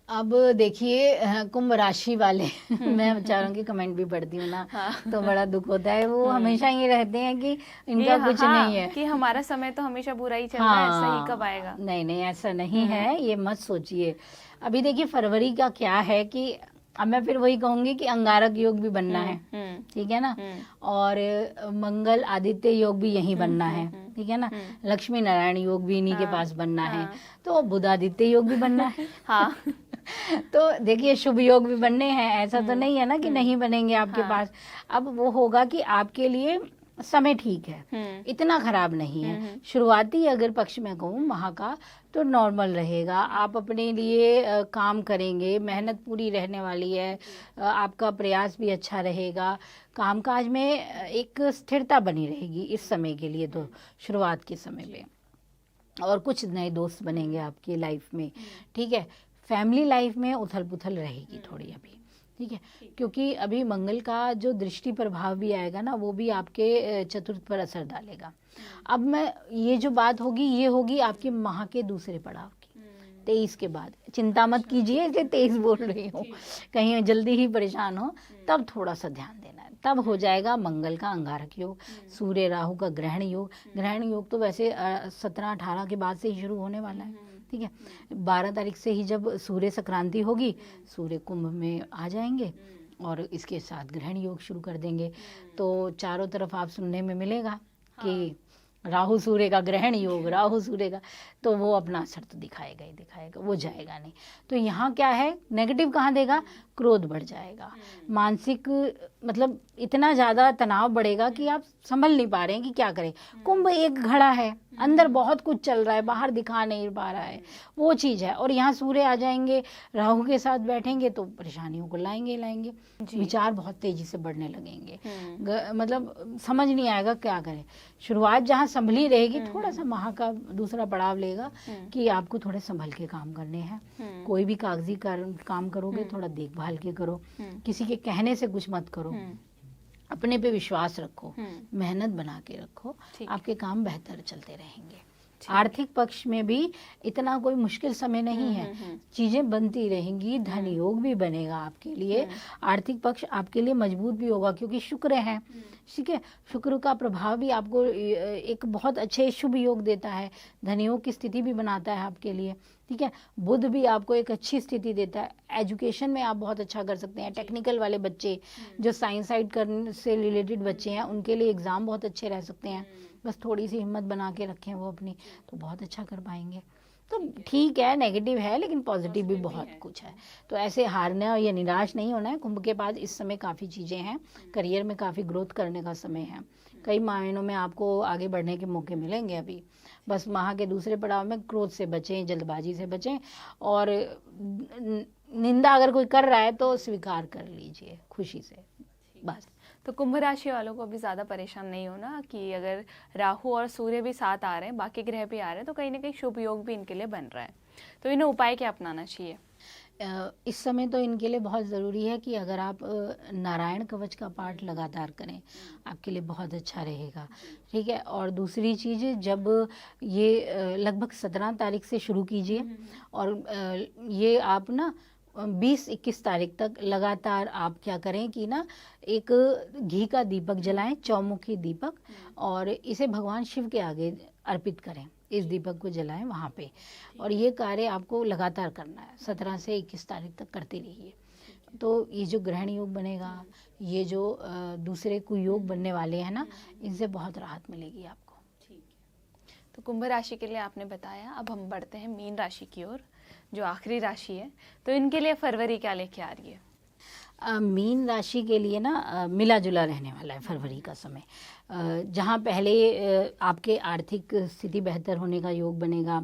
अब देखिए कुंभ राशि वाले मैं बेचारों की कमेंट भी पढ़ती हूँ ना, तो बड़ा दुख होता है। वो हमेशा ये रहते हैं कि इनका कुछ नहीं है, कि हमारा समय तो हमेशा बुरा ही चल रहा है, सही कब आएगा। नहीं, ऐसा नहीं है, ये मत सोचिए। अभी देखिए फरवरी का क्या है कि अब मैं फिर वही कहूंगी कि अंगारक योग भी बनना है, ठीक है ना, और मंगल आदित्य योग भी यहीं बनना है, ठीक है ना, लक्ष्मी नारायण योग भी इन्हीं के पास बनना है, तो बुध आदित्य योग भी बनना है। हाँ तो देखिए शुभ योग भी बनने हैं, ऐसा तो नहीं है ना कि नहीं बनेंगे आपके पास। अब वो होगा कि आपके लिए समय ठीक है, इतना खराब नहीं है। शुरुआती अगर पक्ष में कहूँ माह का, तो नॉर्मल रहेगा। आप अपने लिए काम करेंगे, मेहनत पूरी रहने वाली है, आपका प्रयास भी अच्छा रहेगा, कामकाज में एक स्थिरता बनी रहेगी इस समय के लिए, तो शुरुआत के समय पे। और कुछ नए दोस्त बनेंगे आपकी लाइफ में, ठीक है। फैमिली लाइफ में उथल पुथल रहेगी थोड़ी अभी, ठीक है, क्योंकि अभी मंगल का जो दृष्टि प्रभाव भी आएगा ना, वो भी आपके चतुर्थ पर असर डालेगा। अब मैं ये जो बात होगी, ये होगी आपके माह के दूसरे पड़ाव की, 23 के बाद। चिंता मत कीजिए, इसलिए 23 बोल रही हूँ, कहीं जल्दी ही परेशान हो तब थोड़ा सा ध्यान देना है। तब हो जाएगा मंगल का अंगारक योग, सूर्य राहु का ग्रहण योग। ग्रहण योग तो वैसे 17-18 के बाद से ही शुरू होने वाला है, ठीक है। 12 तारीख से ही जब सूर्य संक्रांति होगी, सूर्य कुंभ में आ जाएंगे और इसके साथ ग्रहण योग शुरू कर देंगे। तो चारों तरफ आप सुनने में मिलेगा कि राहु सूर्य का ग्रहण योग, राहु सूर्य का, तो वो अपना असर तो दिखाएगा ही दिखाएगा, वो जाएगा नहीं। तो यहाँ क्या है, नेगेटिव कहाँ देगा, क्रोध बढ़ जाएगा, मानसिक मतलब इतना ज़्यादा तनाव बढ़ेगा कि आप संभल नहीं पा रहे हैं कि क्या करें। कुंभ एक घड़ा है, अंदर बहुत कुछ चल रहा है, बाहर दिखा नहीं पा रहा है, वो चीज़ है। और यहाँ सूर्य आ जाएंगे, राहु के साथ बैठेंगे तो परेशानियों को लाएंगे ही लाएंगे, विचार बहुत तेजी से बढ़ने लगेंगे, मतलब समझ नहीं आएगा क्या करें। शुरुआत जहाँ संभली रहेगी, थोड़ा सा माह का दूसरा पड़ाव लेगा कि आपको थोड़े संभल के काम करने हैं। कोई भी कागजी काम करोगे थोड़ा देखभाल के करो, किसी के कहने से कुछ मत करो, अपने पे विश्वास रखो, मेहनत बना के रखो, आपके काम बेहतर चलते रहेंगे। आर्थिक पक्ष में भी इतना कोई मुश्किल समय नहीं है, चीजें बनती रहेंगी, धन योग भी बनेगा आपके लिए, आर्थिक पक्ष आपके लिए मजबूत भी होगा क्योंकि शुक्र है, ठीक है। शुक्र का प्रभाव भी आपको एक बहुत अच्छे शुभ योग देता है, धन योग की स्थिति भी बनाता है आपके लिए, ठीक है। बुध भी आपको एक अच्छी स्थिति देता है, एजुकेशन में आप बहुत अच्छा कर सकते हैं। टेक्निकल वाले बच्चे, जो साइंस साइड करने से रिलेटेड बच्चे हैं, उनके लिए एग्जाम बहुत अच्छे रह सकते हैं। बस थोड़ी सी हिम्मत बना के रखें वो अपनी, तो बहुत अच्छा कर पाएंगे। तो ठीक है, नेगेटिव है लेकिन पॉजिटिव भी बहुत कुछ है। तो ऐसे हारना या निराश नहीं होना है। कुंभ के बाद इस समय काफ़ी चीज़ें हैं, करियर में काफ़ी ग्रोथ करने का समय है, कई मायनों में आपको आगे बढ़ने के मौके मिलेंगे। अभी बस माह के दूसरे पड़ाव में क्रोध से बचें, जल्दबाजी से बचें, और निंदा अगर कोई कर रहा है तो स्वीकार कर लीजिए खुशी से, बस। तो कुंभ राशि वालों को अभी ज़्यादा परेशान नहीं होना कि अगर राहु और सूर्य भी साथ आ रहे हैं, बाकी ग्रह भी आ रहे हैं, तो कहीं ना कहीं शुभ योग भी इनके लिए बन रहा है। तो इन्हें उपाय क्या अपनाना चाहिए? इस समय तो इनके लिए बहुत ज़रूरी है कि अगर आप नारायण कवच का पाठ लगातार करें, आपके लिए बहुत अच्छा रहेगा, ठीक है। और दूसरी चीज़, जब ये लगभग 17 तारीख से शुरू कीजिए और ये आप ना 20-21 तारीख तक लगातार आप क्या करें कि ना एक घी का दीपक जलाएं, चौमुखी दीपक, और इसे भगवान शिव के आगे अर्पित करें। इस दीपक को जलाएं वहाँ पे, और ये कार्य आपको लगातार करना है, 17 से 21 तारीख तक करते रहिए। तो ये जो ग्रहण योग बनेगा, ये जो दूसरे कुयोग बनने वाले हैं ना, इनसे बहुत राहत मिलेगी आपको। तो कुंभ राशि के लिए आपने बताया। अब हम बढ़ते हैं मीन राशि की ओर, जो आखिरी राशि है। तो इनके लिए फरवरी क्या लेके आ रही है? मीन राशि के लिए ना मिला जुला रहने वाला है फरवरी का समय। जहाँ पहले आपके आर्थिक स्थिति बेहतर होने का योग बनेगा,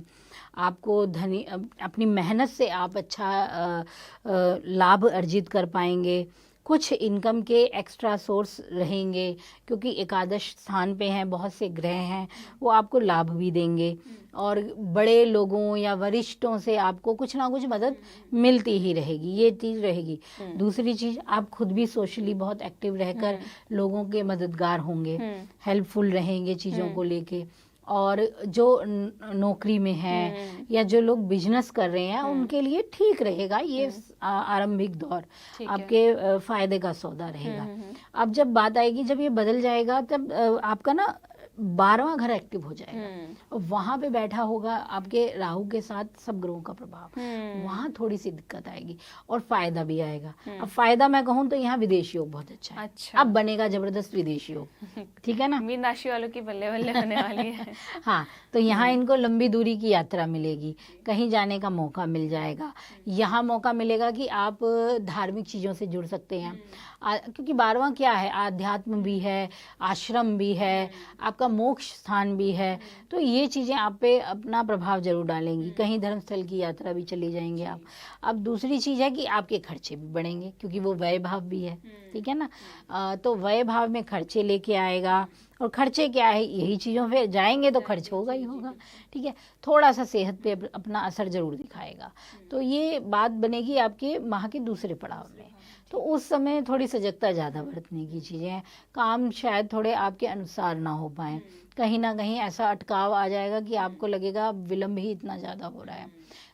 आपको धनी अपनी मेहनत से आप अच्छा लाभ अर्जित कर पाएंगे, कुछ इनकम के एक्स्ट्रा सोर्स रहेंगे क्योंकि एकादश स्थान पे हैं, बहुत से ग्रह हैं, वो आपको लाभ भी देंगे, और बड़े लोगों या वरिष्ठों से आपको कुछ ना कुछ मदद मिलती ही रहेगी, ये चीज़ रहेगी। दूसरी चीज़, आप खुद भी सोशली बहुत एक्टिव रहकर लोगों के मददगार होंगे, हेल्पफुल रहेंगे चीज़ों को लेके। और जो नौकरी में हैं या जो लोग बिजनेस कर रहे हैं, उनके लिए ठीक रहेगा ये आरंभिक दौर, आपके फायदे का सौदा रहेगा। अब जब बात आएगी, जब ये बदल जाएगा, तब आपका ना 12वां घर एक्टिव हो जाएगा, वहां पे बैठा होगा आपके राहु के साथ सब ग्रहों का प्रभाव, वहां थोड़ी सी दिक्कत आएगी और फायदा भी आएगा। अब फायदा मैं कहूँ तो यहाँ विदेश योग बहुत अच्छा है। अच्छा। अब बनेगा जबरदस्त विदेश योग, ठीक है ना। मीन राशि वालों की बल्ले बल्ले होने वाली है। हाँ, तो यहाँ इनको लंबी दूरी की यात्रा मिलेगी, कहीं जाने का मौका मिल जाएगा। यहाँ मौका मिलेगा कि आप धार्मिक चीज़ों से जुड़ सकते हैं, क्योंकि 12वां क्या है, आध्यात्म भी है, आश्रम भी है, आपका मोक्ष स्थान भी है। तो ये चीज़ें आप पे अपना प्रभाव जरूर डालेंगी, कहीं धर्मस्थल की यात्रा भी चले जाएंगे आप। अब दूसरी चीज़ है कि आपके खर्चे भी बढ़ेंगे क्योंकि वो व्यय भाव भी है, ठीक है ना। तो व्यय भाव में खर्चे लेके आएगा, और खर्चे क्या है, यही चीज़ों पे जाएंगे तो खर्च होगा ही होगा, ठीक है। थोड़ा सा सेहत पे अपना असर जरूर दिखाएगा। तो ये बात बनेगी आपके माह के दूसरे पड़ाव में, तो उस समय थोड़ी सजगता ज़्यादा बरतने की चीज़ें हैं। काम शायद थोड़े आपके अनुसार ना हो पाए, कहीं ना कहीं ऐसा अटकाव आ जाएगा कि आपको लगेगा विलम्ब ही इतना ज़्यादा हो रहा है।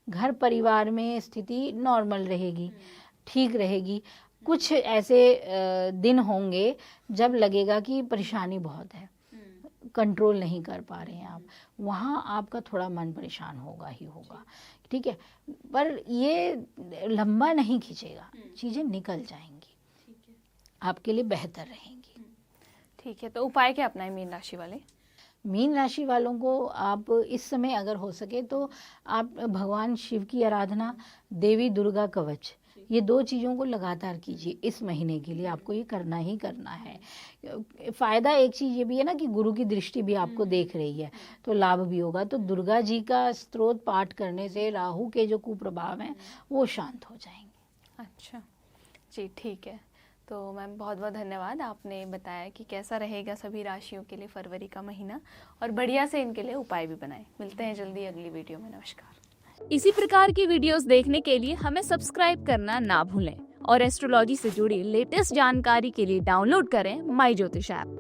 घर परिवार में स्थिति नॉर्मल रहेगी, ठीक रहेगी। कुछ ऐसे दिन होंगे जब लगेगा कि परेशानी बहुत है, कंट्रोल नहीं कर पा रहे हैं आप, वहाँ आपका थोड़ा मन परेशान होगा ही होगा, ठीक है, पर ये लंबा नहीं खींचेगा, चीज़ें निकल जाएंगी, आपके लिए बेहतर रहेंगी। ठीक है, तो उपाय क्या अपनाएं मीन राशि वाले? मीन राशि वालों को आप इस समय अगर हो सके तो आप भगवान शिव की आराधना, देवी दुर्गा कवच, ये 2 चीज़ों को लगातार कीजिए। इस महीने के लिए आपको ये करना ही करना है। फ़ायदा एक चीज़ ये भी है ना कि गुरु की दृष्टि भी आपको देख रही है, तो लाभ भी होगा। तो दुर्गा जी का स्तोत्र पाठ करने से राहु के जो कुप्रभाव हैं वो शांत हो जाएंगे। अच्छा जी, ठीक है। तो मैम बहुत बहुत धन्यवाद, आपने बताया कि कैसा रहेगा सभी राशियों के लिए फरवरी का महीना, और बढ़िया से इनके लिए उपाय भी बनाएं। मिलते हैं जल्दी अगली वीडियो में। नमस्कार। इसी प्रकार की वीडियोस देखने के लिए हमें सब्सक्राइब करना ना भूलें और एस्ट्रोलॉजी से जुड़ी लेटेस्ट जानकारी के लिए डाउनलोड करें माई ज्योतिष ऐप।